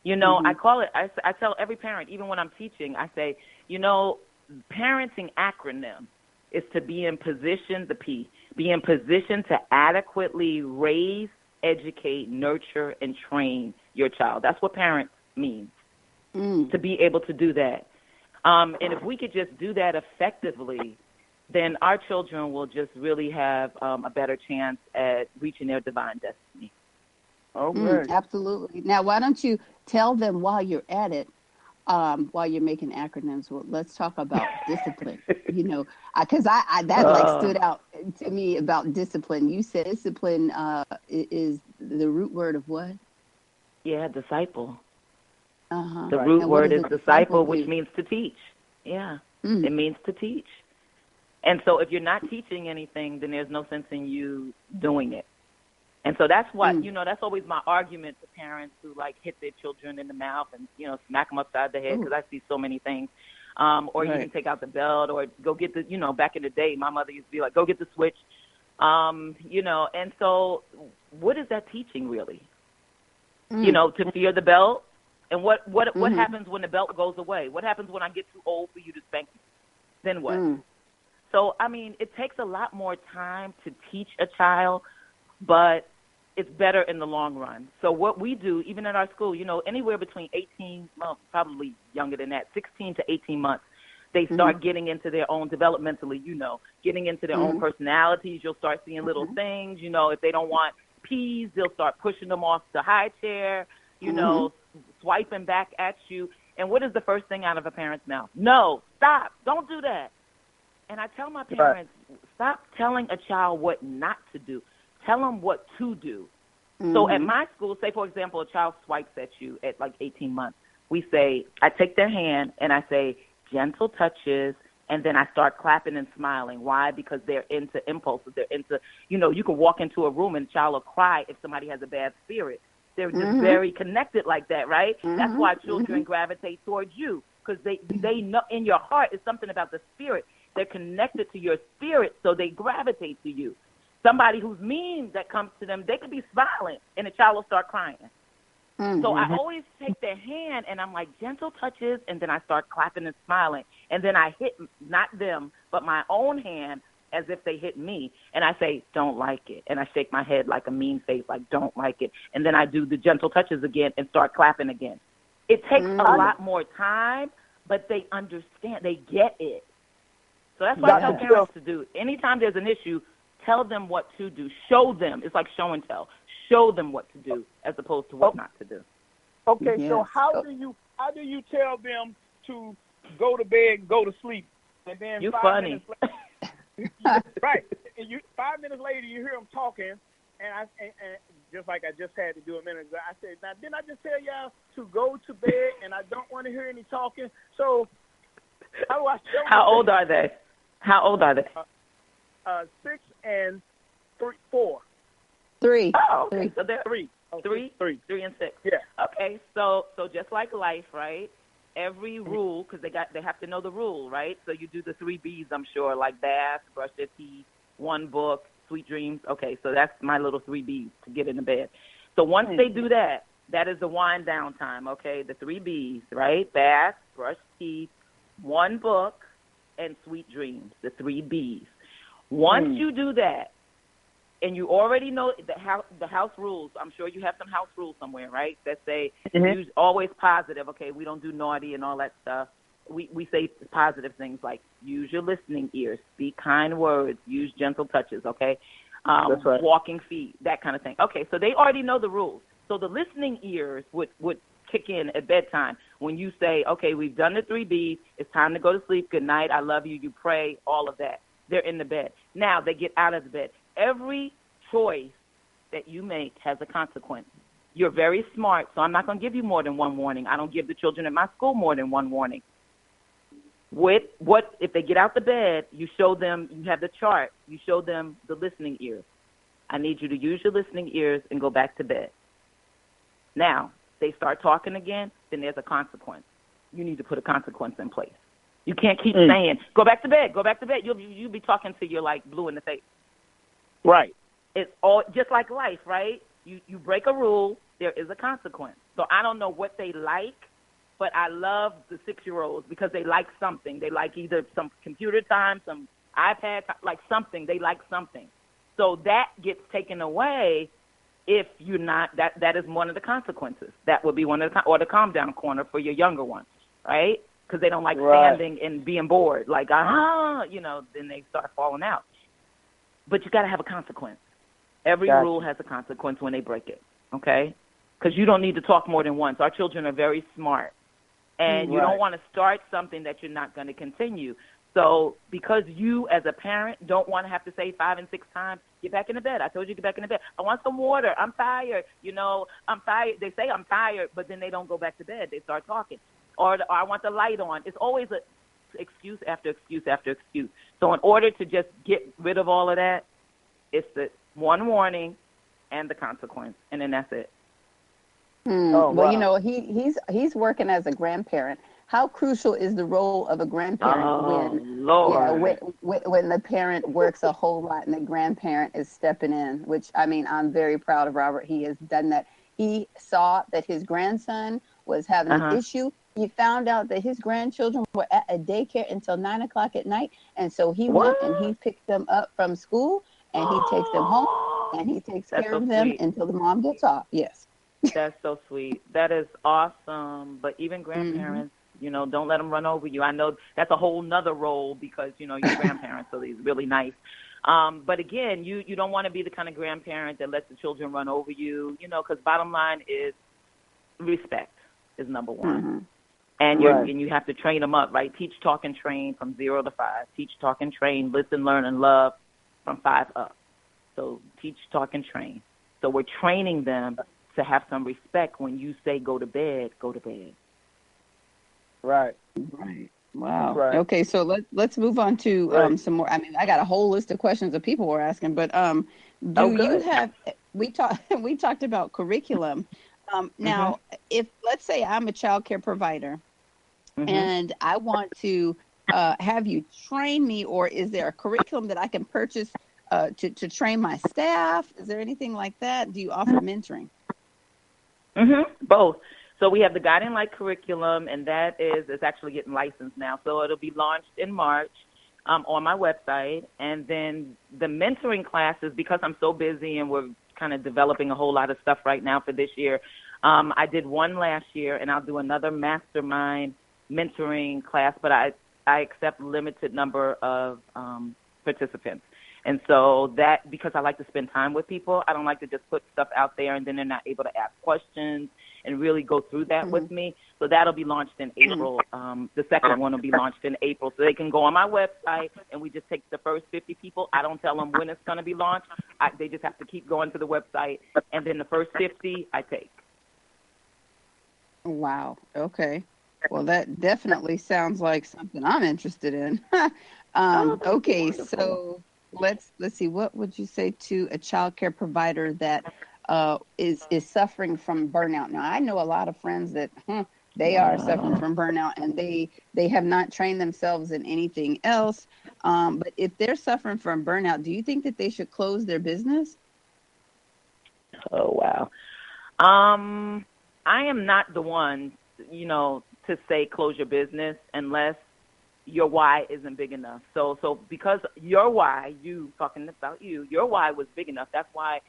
I call it, I tell every parent, even when I'm teaching, I say, parenting acronym is to be in position, the P, be in position to adequately raise, educate, nurture, and train your child. That's what parent means, to be able to do that. And if we could just do that effectively, then our children will just really have a better chance at reaching their divine destiny. Okay. Absolutely. Now, why don't you tell them while you're at it, while you're making acronyms, well, let's talk about discipline, because that stood out to me about discipline. You said discipline is the root word of what? Yeah, disciple. Uh-huh. The root word is disciple, which means to teach. Yeah, it means to teach. And so if you're not teaching anything, then there's no sense in you doing it. And so that's what, that's always my argument to parents who, hit their children in the mouth and, smack them upside the head, because I see so many things. Or you can take out the belt or go get the, back in the day, my mother used to be like, go get the switch. And so what is that teaching really? To fear the belt? And what happens when the belt goes away? What happens when I get too old for you to spank me? Then what? So, it takes a lot more time to teach a child, but it's better in the long run. So what we do, even at our school, anywhere between 18 months, probably younger than that, 16 to 18 months, they start getting into their own developmentally, getting into their own personalities. You'll start seeing little things, if they don't want peas, they'll start pushing them off the high chair, swiping back at you. And what is the first thing out of a parent's mouth? No, stop, don't do that. And I tell my parents, stop telling a child what not to do. Tell them what to do. So at my school, say, for example, a child swipes at you at 18 months. We say, I take their hand and I say, gentle touches, and then I start clapping and smiling. Why? Because they're into impulses. They're into, you can walk into a room and a child will cry if somebody has a bad spirit. They're just very connected like that, right? That's why children gravitate towards you, because they know in your heart is something about the spirit. They're connected to your spirit, so they gravitate to you. Somebody who's mean that comes to them, they could be smiling, and the child will start crying. So I always take their hand, and I'm like, gentle touches, and then I start clapping and smiling. And then I hit, not them, but my own hand as if they hit me, and I say, don't like it. And I shake my head like a mean face, like, don't like it. And then I do the gentle touches again and start clapping again. It takes a lot more time, but they understand. They get it. So that's what I tell parents to do. Anytime there's an issue, tell them what to do. Show them. It's like show and tell. Show them what to do as opposed to what not to do. Okay, so how do you tell them to go to bed, go to sleep, and then you 5 funny. minutes later, right? And 5 minutes later, you hear them talking, and just like I just had to do a minute ago, I said, now didn't I just tell y'all to go to bed, and I don't want to hear any talking? So how do I show them? How old are they? 6 and 4. 3. Oh, okay. So they're 3. 3 and 6. Yeah. Okay. So just like life, right? Every rule, because they have to know the rule, right? So you do the 3 B's, I'm sure, like bath, brush their teeth, 1 book, sweet dreams. Okay, so that's my little 3 B's to get into bed. So once they do that, that is the wind down time. Okay, the 3 B's, right? Bath, brush teeth, 1 book, and sweet dreams. The 3 B's. Once you do that, and you already know the house rules. I'm sure you have some house rules somewhere, right? That say use always positive. Okay, we don't do naughty and all that stuff. We say positive things like use your listening ears, speak kind words, use gentle touches. Okay, that's right. Walking feet, that kind of thing. Okay, so they already know the rules. So the listening ears would kick in at bedtime when you say, okay, we've done the 3 B's. It's time to go to sleep. Good night. I love you. You pray. All of that. They're in the bed. Now they get out of the bed. Every choice that you make has a consequence. You're very smart, so I'm not going to give you more than 1 warning. I don't give the children at my school more than 1 warning. If they get out the bed, you show them, you have the chart, you show them the listening ears. I need you to use your listening ears and go back to bed. Now, they start talking again, then there's a consequence. You need to put a consequence in place. You can't keep saying, go back to bed, go back to bed. You'll be talking till you're like blue in the face. Right. It's all just like life, right? You break a rule, there is a consequence. So I don't know what they like, but I love the 6-year-olds because they like something. They like either some computer time, some iPad, like something. They like something. So that gets taken away if you're not, that is one of the consequences. That would be one of the, or the calm down corner for your younger ones, right? Because they don't like standing and being bored. Like, then they start falling out. But you got to have a consequence. Every rule has a consequence when they break it, okay? Because you don't need to talk more than once. Our children are very smart. And you don't want to start something that you're not going to continue. So because you as a parent don't want to have to say 5 and 6 times, get back in the bed. I told you to get back in the bed. I want some water. I'm tired. I'm tired. They say I'm tired, but then they don't go back to bed. They start talking. Or I want the light on. It's always a excuse after excuse after excuse. So in order to just get rid of all of that, it's the 1 warning and the consequence, and then that's it. Well, he's working as a grandparent. How crucial is the role of a grandparent when the parent works a whole lot and the grandparent is stepping in? Which, I mean, I'm very proud of Robert. He has done that. He saw that his grandson was having an issue. He found out that his grandchildren were at a daycare until 9 o'clock at night. And so he went and he picked them up from school and he takes them home and he takes care of them until the mom gets off. Yes. That's so sweet. That is awesome. But even grandparents, don't let them run over you. I know that's a whole nother role because, you're grandparents, so it's really nice. But again, you don't want to be the kind of grandparent that lets the children run over you, because bottom line is respect is number one. And you have to train them up, right? Teach, talk, and train from 0 to 5. Teach, talk, and train. Listen, learn, and love from 5 up. So teach, talk, and train. So we're training them to have some respect when you say go to bed, go to bed. Right. Wow. Right. Okay, so let's move on to some more. I mean, I got a whole list of questions that people were asking, but you have we talked about curriculum. Now, if let's say I'm a child care provider and I want to have you train me, or is there a curriculum that I can purchase to train my staff? Is there anything like that? Do you offer mentoring? Both. So we have the Guiding Light curriculum, and it's actually getting licensed now. So it'll be launched in March on my website. And then the mentoring classes, because I'm so busy and we're kind of developing a whole lot of stuff right now for this year, I did one last year, and I'll do another mastermind mentoring class. But I accept limited number of participants. And so that, because I like to spend time with people, I don't like to just put stuff out there and then they're not able to ask questions and really go through that with me. So that'll be launched in April. The second one will be launched in April. So they can go on my website and we just take the first 50 people. I don't tell them when it's going to be launched. They just have to keep going to the website. And then the first 50 I take. Wow. Okay. Well, that definitely sounds like something I'm interested in. Okay, so let's see. What would you say to a child care provider that is suffering from burnout? Now, I know a lot of friends that they are suffering from burnout, and they have not trained themselves in anything else. But if they're suffering from burnout, do you think that they should close their business? Oh, wow. I am not the one, to say close your business unless your why isn't big enough. So because your why, your why was big enough. That's why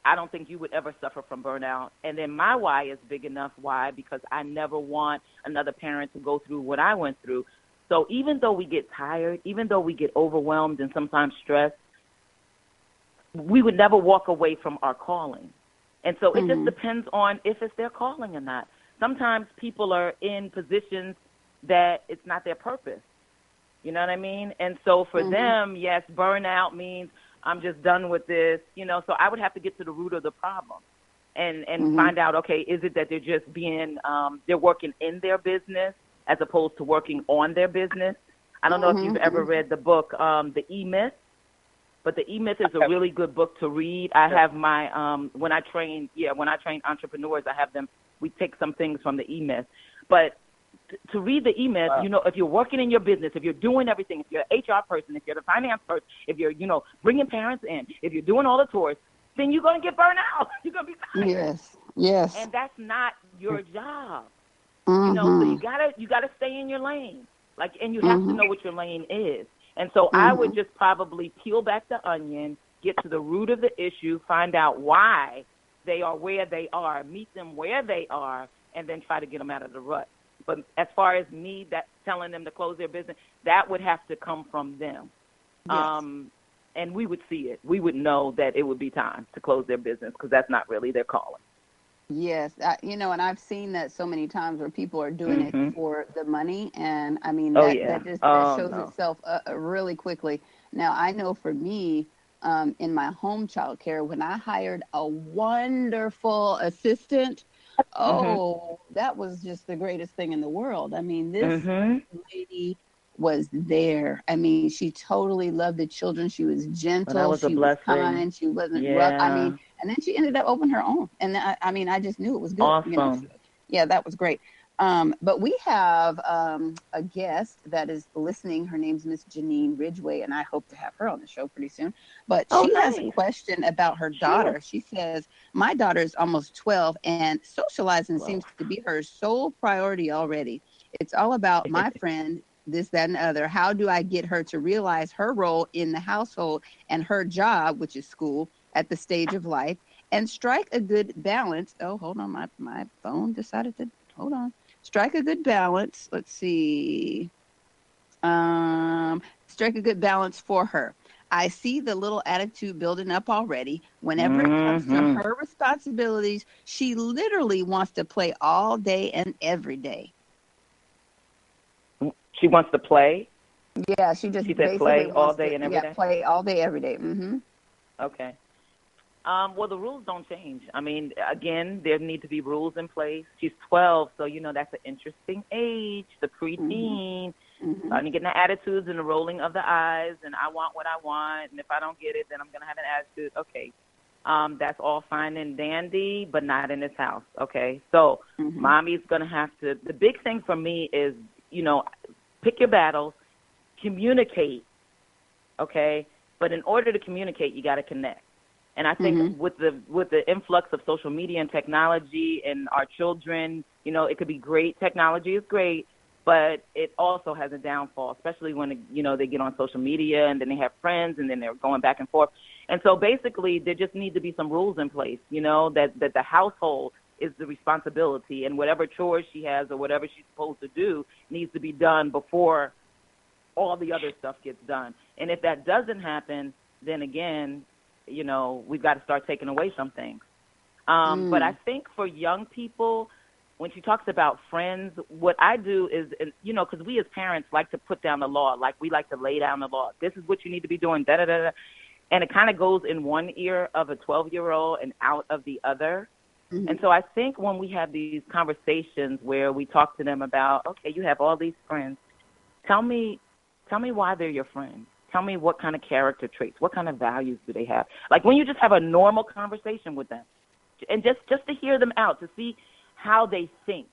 I don't think you would ever suffer from burnout. And then my why is big enough. Why? Because I never want another parent to go through what I went through. So even though we get tired, even though we get overwhelmed and sometimes stressed, we would never walk away from our calling. And so it just depends on if it's their calling or not. Sometimes people are in positions that it's not their purpose. You know what I mean? And so for them, yes, burnout means I'm just done with this. So I would have to get to the root of the problem and find out, okay, is it that they're just being, they're working in their business as opposed to working on their business? I don't know if you've ever read the book, The E-Myth, but The E-Myth is a really good book to read. I have my, when I train entrepreneurs, I have them, we take some things from The E-Myth. But to read The E-Myth, if you're working in your business, if you're doing everything, if you're an HR person, if you're the finance person, if you're, bringing parents in, if you're doing all the tours, then you're going to get burned out. You're going to be tired. Yes. And that's not your job. So you gotta stay in your lane. And you have to know what your lane is. And so I would just probably peel back the onion, get to the root of the issue, find out why they are where they are, meet them where they are, and then try to get them out of the rut. But as far as me telling them to close their business, that would have to come from them. Yes. And we would see it. We would know that it would be time to close their business because that's not really their calling. Yes. And I've seen that so many times where people are doing it for the money. And I mean, that shows itself really quickly. Now, I know for me, in my home child care, when I hired a wonderful assistant, that was just the greatest thing in the world. I mean, this lady was there. I mean, she totally loved the children. She was gentle. Well, she was kind. She wasn't rough. I mean, and then she ended up opening her own. And I just knew it was good. Awesome. Yeah, that was great. But we have a guest that is listening. Her name's Miss Janine Ridgway, and I hope to have her on the show pretty soon. But she has a question about her daughter. She says, my daughter is almost 12, and socializing seems to be her sole priority already. It's all about my friend, this, that, and the other. How do I get her to realize her role in the household and her job, which is school, at the stage of life, and strike a good balance? Oh, hold on. My phone decided to, hold on. Strike a good balance. Let's see. Strike a good balance for her. I see the little attitude building up already. Whenever it comes to her responsibilities, she literally wants to play all day and every day. She wants to play? Yeah, she said play all day and every day? Yeah, play all day, every day. Okay. Well, the rules don't change. I mean, again, there need to be rules in place. She's 12, so, that's an interesting age, the preteen. Starting to get the attitudes and the rolling of the eyes, and I want what I want, and if I don't get it, then I'm going to have an attitude. Okay. That's all fine and dandy, but not in this house. Okay. So mommy's going to have to, the big thing for me is, pick your battles, communicate. Okay. But in order to communicate, you got to connect. And I think with the influx of social media and technology and our children, it could be great. Technology is great, but it also has a downfall, especially when, they get on social media and then they have friends and then they're going back and forth. And so basically there just need to be some rules in place, that the household is the responsibility, and whatever chores she has or whatever she's supposed to do needs to be done before all the other stuff gets done. And if that doesn't happen, then again, we've got to start taking away some things. But I think for young people, when she talks about friends, what I do is, because we as parents like to put down the law, like we like to lay down the law. This is what you need to be doing, da-da-da-da. And it kind of goes in one ear of a 12-year-old and out of the other. Mm-hmm. And so I think when we have these conversations where we talk to them about, okay, you have all these friends, tell me why they're your friends. Tell me what kind of character traits, what kind of values do they have? Like when you just have a normal conversation with them, and just to hear them out, to see how they think.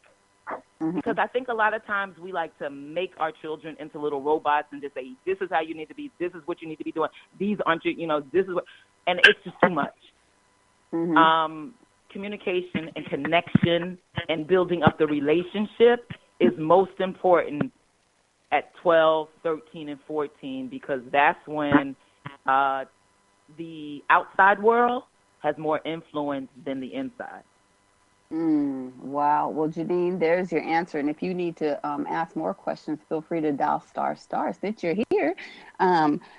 Mm-hmm. Because I think a lot of times we like to make our children into little robots and just say, this is how you need to be, this is what you need to be doing, these aren't you, this is what, and it's just too much. Mm-hmm. Communication and connection and building up the relationship is most important at 12, 13, and 14, because that's when the outside world has more influence than the inside. Wow. Well, Janine, there's your answer. And if you need to ask more questions, feel free to dial ** since you're here.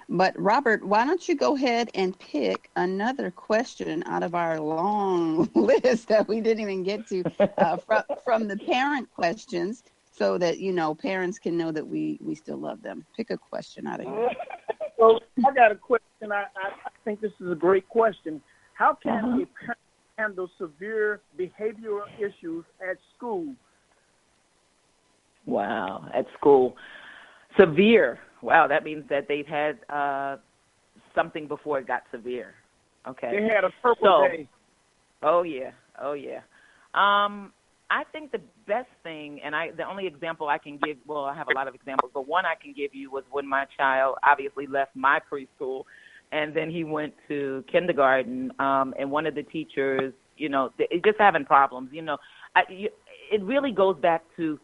But Robert, why don't you go ahead and pick another question out of our long list that we didn't even get to from the parent questions, so that, parents can know that we still love them. Pick a question out of here. So I got a question. I think this is a great question. How can a parent handle severe behavioral issues at school? Wow, at school. Severe. Wow, that means that they've had something before it got severe. Okay. They had a purple day. Oh, yeah. I think the best thing, and the only example I can give, well, I have a lot of examples, but one I can give you was when my child obviously left my preschool, and then he went to kindergarten, and one of the teachers, just having problems. It really goes back to,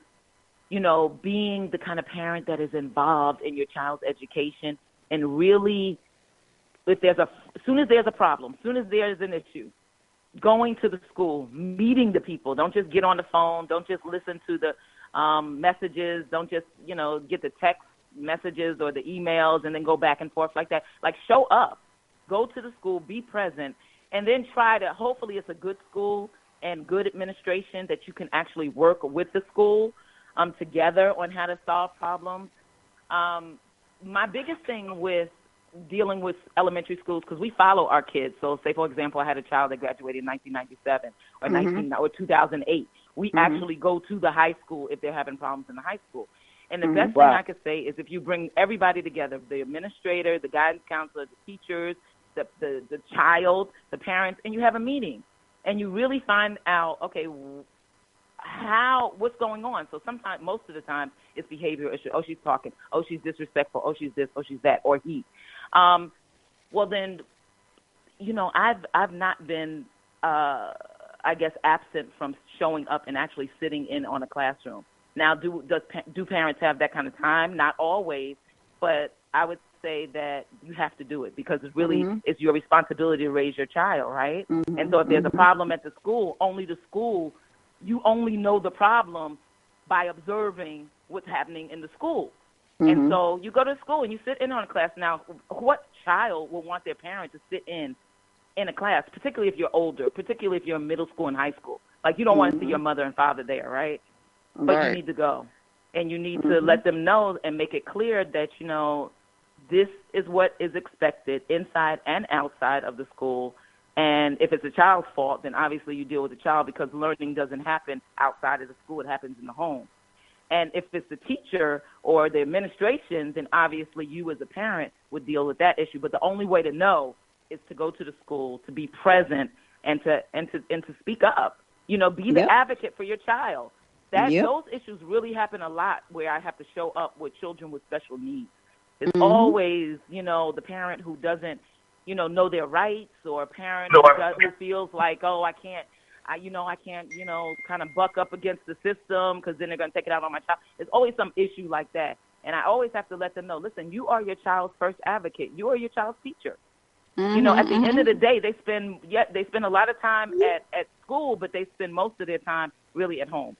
being the kind of parent that is involved in your child's education, and really, as soon as there's a problem, as soon as there's an issue, going to the school, meeting the people. Don't just get on the phone. Don't just listen to the messages. Don't just, get the text messages or the emails and then go back and forth like that. Like, show up. Go to the school, be present, and then try to, hopefully it's a good school and good administration that you can actually work with the school together on how to solve problems. My biggest thing with dealing with elementary schools, because we follow our kids. So say, for example, I had a child that graduated in 1997 or 2008. We actually go to the high school if they're having problems in the high school. And the best thing I could say is if you bring everybody together, the administrator, the guidance counselor, the teachers, the child, the parents, and you have a meeting. And you really find out, okay, what's going on? So sometimes, most of the time, it's behavioral issue. Oh, she's talking. Oh, she's disrespectful. Oh, she's this. Oh, she's that. Or he. Well, then, I've not been, I guess, absent from showing up and actually sitting in on a classroom. Now, do parents have that kind of time? Not always, but I would say that you have to do it because it's really it's your responsibility to raise your child, right? And so if there's a problem at the school, you only know the problem by observing what's happening in the school. And so you go to school and you sit in on a class. Now, what child will want their parent to sit in a class, particularly if you're older, particularly if you're in middle school and high school? Like, you don't want to see your mother and father there, right? But you need to go. And you need to let them know and make it clear that, this is what is expected inside and outside of the school. And if it's a child's fault, then obviously you deal with the child, because learning doesn't happen outside of the school. It happens in the home. And if it's the teacher or the administration, then obviously you as a parent would deal with that issue. But the only way to know is to go to the school, to be present, and to speak up. Be the advocate for your child. Those issues really happen a lot where I have to show up with children with special needs. It's always, the parent who doesn't, know their rights, or a parent who feels like, oh, I can't, kind of buck up against the system because then they're going to take it out on my child. There's always some issue like that. And I always have to let them know, listen, you are your child's first advocate. You are your child's teacher. At the end of the day, they spend a lot of time at school, but they spend most of their time really at home.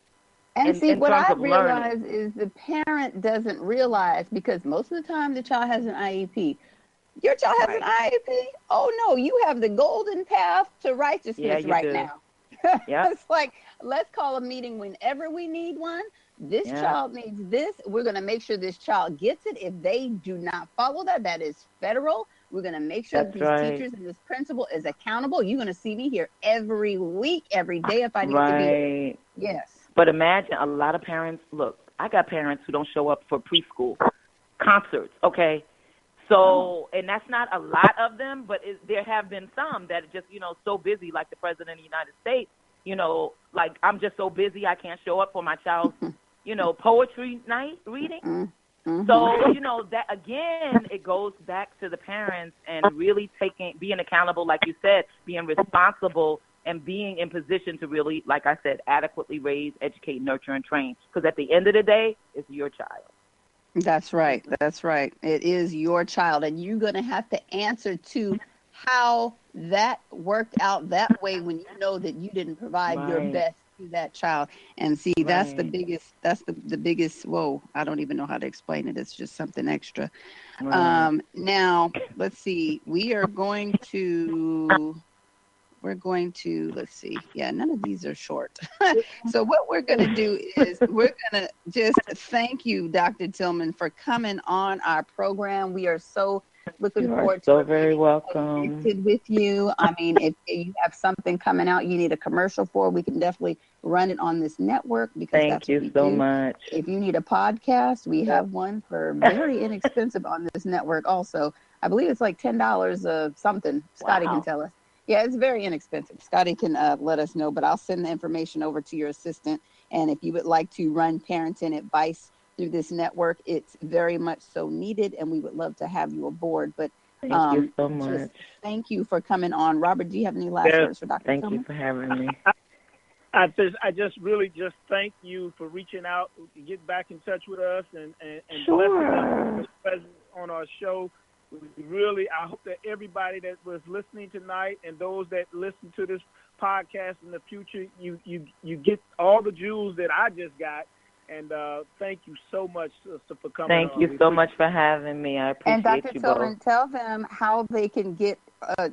And see, in what terms I've of learning. realized is the parent doesn't realize, because most of the time the child has an IEP. Your child has an IEP? Oh, no, you have the golden path to Yeah, righteousness you right do. now. Yep. It's like, let's call a meeting whenever we need one. This Yep. child needs this. We're going to make sure this child gets it. If they do not follow that, that is federal. We're going to make sure that That's these right. teachers and this principal is accountable. You're going to see me here every week, every day if I need to be. Right. Yes. But imagine a lot of parents, look, I got parents who don't show up for preschool concerts, okay? So, and that's not a lot of them, but there have been some that are just, so busy, like the President of the United States, like I'm just so busy I can't show up for my child's, poetry night reading. Mm-hmm. So, that again, it goes back to the parents and really being accountable, like you said, being responsible and being in position to really, like I said, adequately raise, educate, nurture, and train. Because at the end of the day, it's your child. That's right. That's right. It is your child, and you're going to have to answer to how that worked out that way when you know that you didn't provide your best to that child. And see, that's the biggest, whoa, I don't even know how to explain it. It's just something extra. Right. Now, let's see. We're going to, let's see. Yeah, none of these are short. So what we're going to do is we're going to just thank you, Dr. Tillman, for coming on our program. We are so looking forward to very welcome. connected with you. I mean, if you have something coming out you need a commercial for, we can definitely run it on this network, because that's what we do. Thank you so much. If you need a podcast, we have one for very inexpensive on this network also. I believe it's like $10 of something. Scotty can tell us. Yeah, it's very inexpensive. Scotty can let us know, but I'll send the information over to your assistant. And if you would like to run parenting advice through this network, it's very much so needed, and we would love to have you aboard. But thank you so much. Thank you for coming on. Robert, do you have any last words for Dr. Thank Tillman? you for having me. I just really thank you for reaching out, get back in touch with us, and blessing us with your presence on our show. I hope that everybody that was listening tonight and those that listen to this podcast in the future, you get all the jewels that I just got. And thank you so much, sister, for coming on. Thank you so much for having me. I appreciate you both. And Dr. Tillman, tell them how they can get a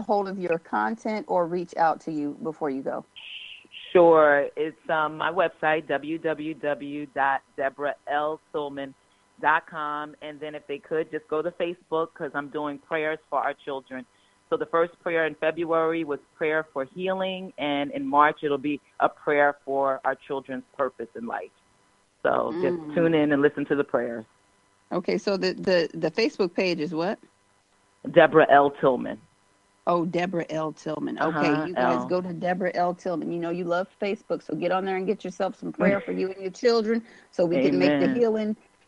hold of your content or reach out to you before you go. Sure. It's my website, www.deborah.l.tillman.com. And then if they could, just go to Facebook, because I'm doing prayers for our children. So the first prayer in February was prayer for healing, and in March it'll be a prayer for our children's purpose in life. So just tune in and listen to the prayers. Okay, so the Facebook page is what? Deborah L. Tillman. Oh, Deborah L. Tillman. Okay, you guys go to Deborah L. Tillman. You know you love Facebook, so get on there and get yourself some prayer for you and your children, so we can make the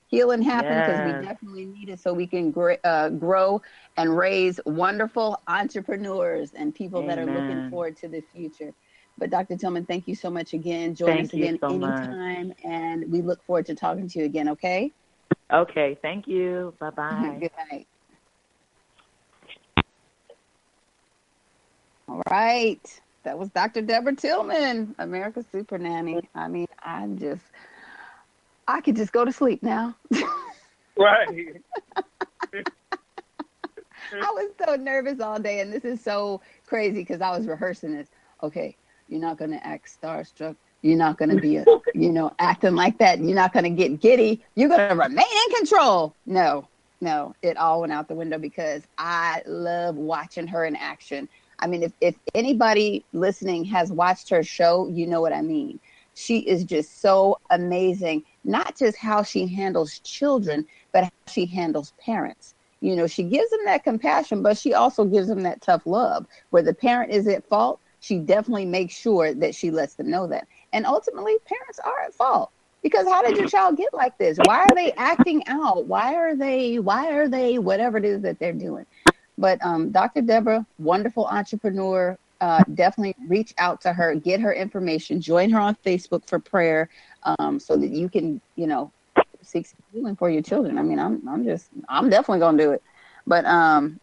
healing happen, because we definitely need it, so we can grow and raise wonderful entrepreneurs and people that are looking forward to the future. But Dr. Tillman, thank you so much again. Join us again anytime, and we look forward to talking to you again, okay? Okay, thank you. Bye-bye. Good night. All right. That was Dr. Deborah Tillman, America's Super Nanny. I mean, I could just go to sleep now. Right. I was so nervous all day, and this is so crazy because I was rehearsing this. Okay, you're not going to act starstruck. You're not going to be, acting like that. You're not going to get giddy. You're going to remain in control. No, it all went out the window because I love watching her in action. I mean, if anybody listening has watched her show, you know what I mean. She is just so amazing, not just how she handles children, but how she handles parents. She gives them that compassion, but she also gives them that tough love. Where the parent is at fault, she definitely makes sure that she lets them know that. And ultimately, parents are at fault. Because how did your child get like this? Why are they acting out? Why are they whatever it is that they're doing? But Dr. Deborah, wonderful entrepreneur, definitely reach out to her, get her information, join her on Facebook for prayer, so that you can, seek healing for your children. I mean, I'm definitely going to do it. But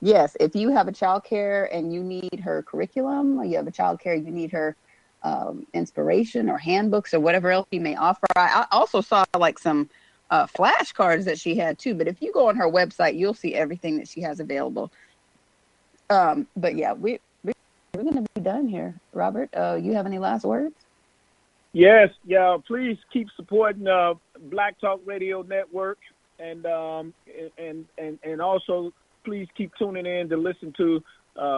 yes, if you have a child care and you need her curriculum, or you have a child care, you need her inspiration or handbooks or whatever else she may offer. I also saw like some flashcards that she had too. But if you go on her website, you'll see everything that she has available. But yeah, we're going to be done here. Robert, you have any last words? Yes, yeah. Please keep supporting Black Talk Radio Network, and also please keep tuning in to listen to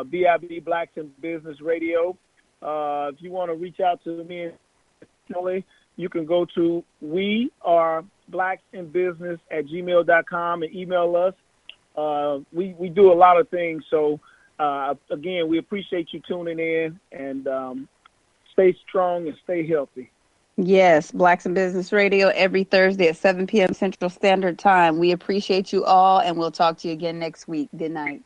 BIB Blacks in Business Radio. If you want to reach out to me, you can go to weareblacksinbusiness@gmail.com and email us. We do a lot of things, so again, we appreciate you tuning in, and stay strong and stay healthy. Yes, Blacks in Business Radio every Thursday at 7 p.m. Central Standard Time. We appreciate you all, and we'll talk to you again next week. Good night.